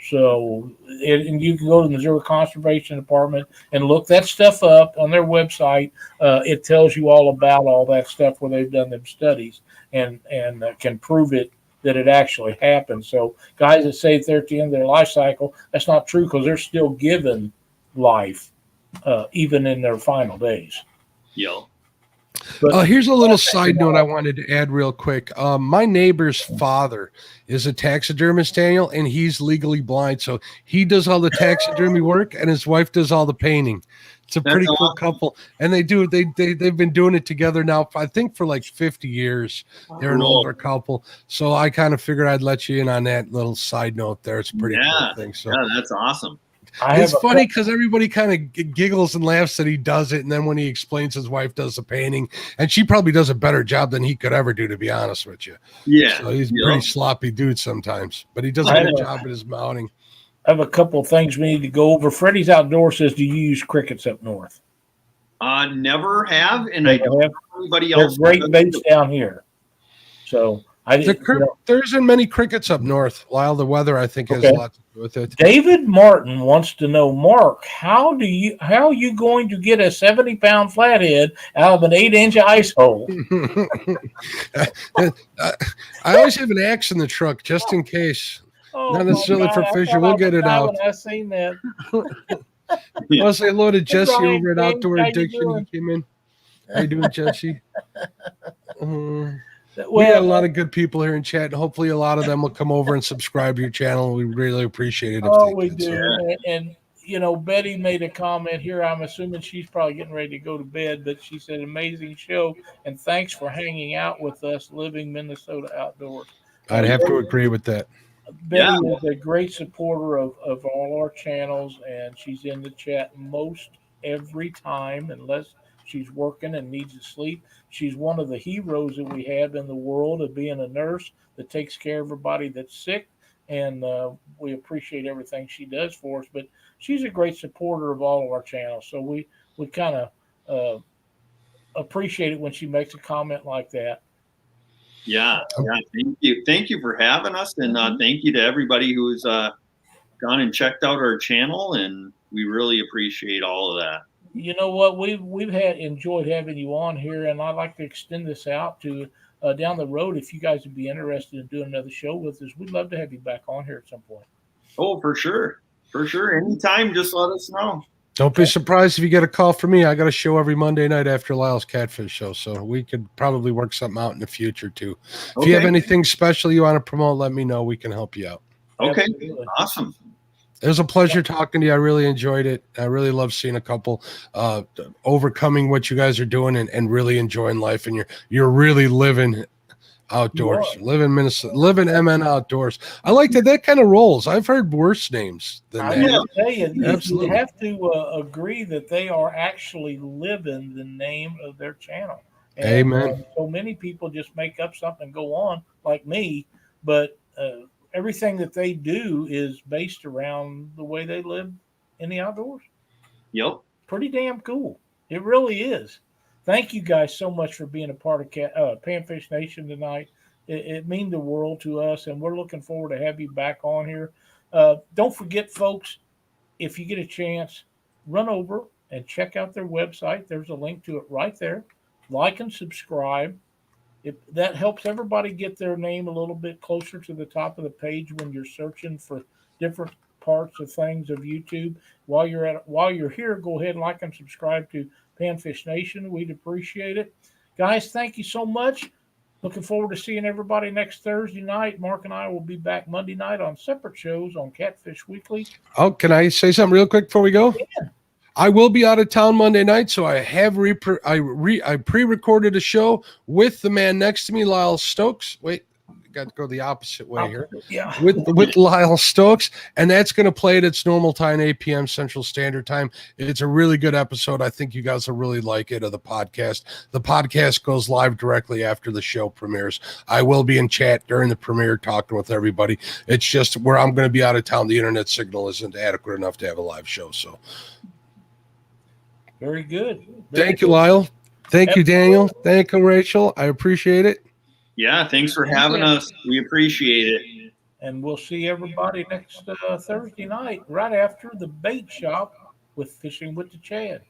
So, and you can go to the Missouri Conservation Department and look that stuff up on their website. It tells you all about all that stuff where they've done them studies and can prove it that it actually happens. So guys that say they're at the end of their life cycle, that's not true, because they're still giving life, even in their final days. Yep. But Here's a little side note I wanted to add real quick. My neighbor's father is a taxidermist, Daniel, and he's legally blind. So he does all the taxidermy work and his wife does all the painting. It's a pretty cool couple. And they've been doing it together now, I think, for like 50 years. They're an older couple. So I kind of figured I'd let you in on that little side note there. It's a pretty cool thing. So yeah, that's awesome. It's funny because everybody kind of giggles and laughs that he does it, and then when he explains his wife does the painting, and she probably does a better job than he could ever do, to be honest with you. Yeah, so he's a pretty sloppy dude sometimes, but he does a good job at his mounting. I have a couple of things we need to go over. Freddie's Outdoor says, do you use crickets up north? Never have, and I don't have anybody else. They're great baits down here. So I didn't. There isn't many crickets up north. While the weather, I think, has a lot to do with it. David Martin wants to know, Mark, how are you going to get a 70-pound flathead out of an 8-inch ice hole? I always have an axe in the truck just in case. Not necessarily for fishing. We'll get it out. I seen that. I want to say hello to Jesse over at Outdoor Addiction. He came in. How you doing, Jesse? We got a lot of good people here in chat, and hopefully a lot of them will come over and subscribe to your channel. We really appreciate it. We do. And you know, Betty made a comment here. I'm assuming she's probably getting ready to go to bed, but she said, amazing show, and thanks for hanging out with us, Living Minnesota Outdoors. I'd have to agree with that. Betty is a great supporter of all our channels, and she's in the chat most every time, unless she's working and needs to sleep. She's one of the heroes that we have in the world of being a nurse that takes care of everybody that's sick, and we appreciate everything she does for us. But she's a great supporter of all of our channels, so we kind of appreciate it when she makes a comment like that. Yeah. Thank you for having us, and thank you to everybody who's gone and checked out our channel, and we really appreciate all of that. You know what? We've enjoyed having you on here, and I'd like to extend this out to down the road. If you guys would be interested in doing another show with us, we'd love to have you back on here at some point. Oh, for sure. Anytime, just let us know. Don't be surprised if you get a call from me. I got a show every Monday night after Lyle's Catfish show, so we could probably work something out in the future too. If you have anything special you want to promote, let me know. We can help you out. Okay, absolutely. Awesome. It was a pleasure talking to you. I really enjoyed it. I really love seeing a couple overcoming what you guys are doing and really enjoying life. And you're really living outdoors. Living Minnesota, living MN outdoors. I like that kind of rolls. I've heard worse names than that. I'll tell you, you have to agree that they are actually living the name of their channel. And, amen. So many people just make up something and go on like me, but everything that they do is based around the way they live in the outdoors. Yep. Pretty damn cool. It really is. Thank you guys so much for being a part of Panfish Nation tonight. It means the world to us, and we're looking forward to have you back on here. Don't forget, folks, if you get a chance, run over and check out their website. There's a link to it right there. Like and subscribe. That helps everybody get their name a little bit closer to the top of the page when you're searching for different parts of things of YouTube. While you're here, go ahead and like and subscribe to Panfish Nation. We'd appreciate it. Guys, thank you so much. Looking forward to seeing everybody next Thursday night. Mark and I will be back Monday night on separate shows on Catfish Weekly. Oh, can I say something real quick before we go? Yeah. I will be out of town Monday night, so I have I pre-recorded a show with the man next to me, Lyle Stokes. Wait, got to go the opposite way here. Yeah. With Lyle Stokes, and that's going to play at its normal time, 8 p.m. Central Standard Time. It's a really good episode. I think you guys will really like it, of the podcast. The podcast goes live directly after the show premieres. I will be in chat during the premiere talking with everybody. It's just where I'm going to be out of town, the internet signal isn't adequate enough to have a live show, so... Very good. Thank you, Lyle. Thank you, Daniel. Thank you, Rachel. I appreciate it. Yeah, thanks for having us. We appreciate it. And we'll see everybody next Thursday night, right after the bait shop with Fishing with the Chad.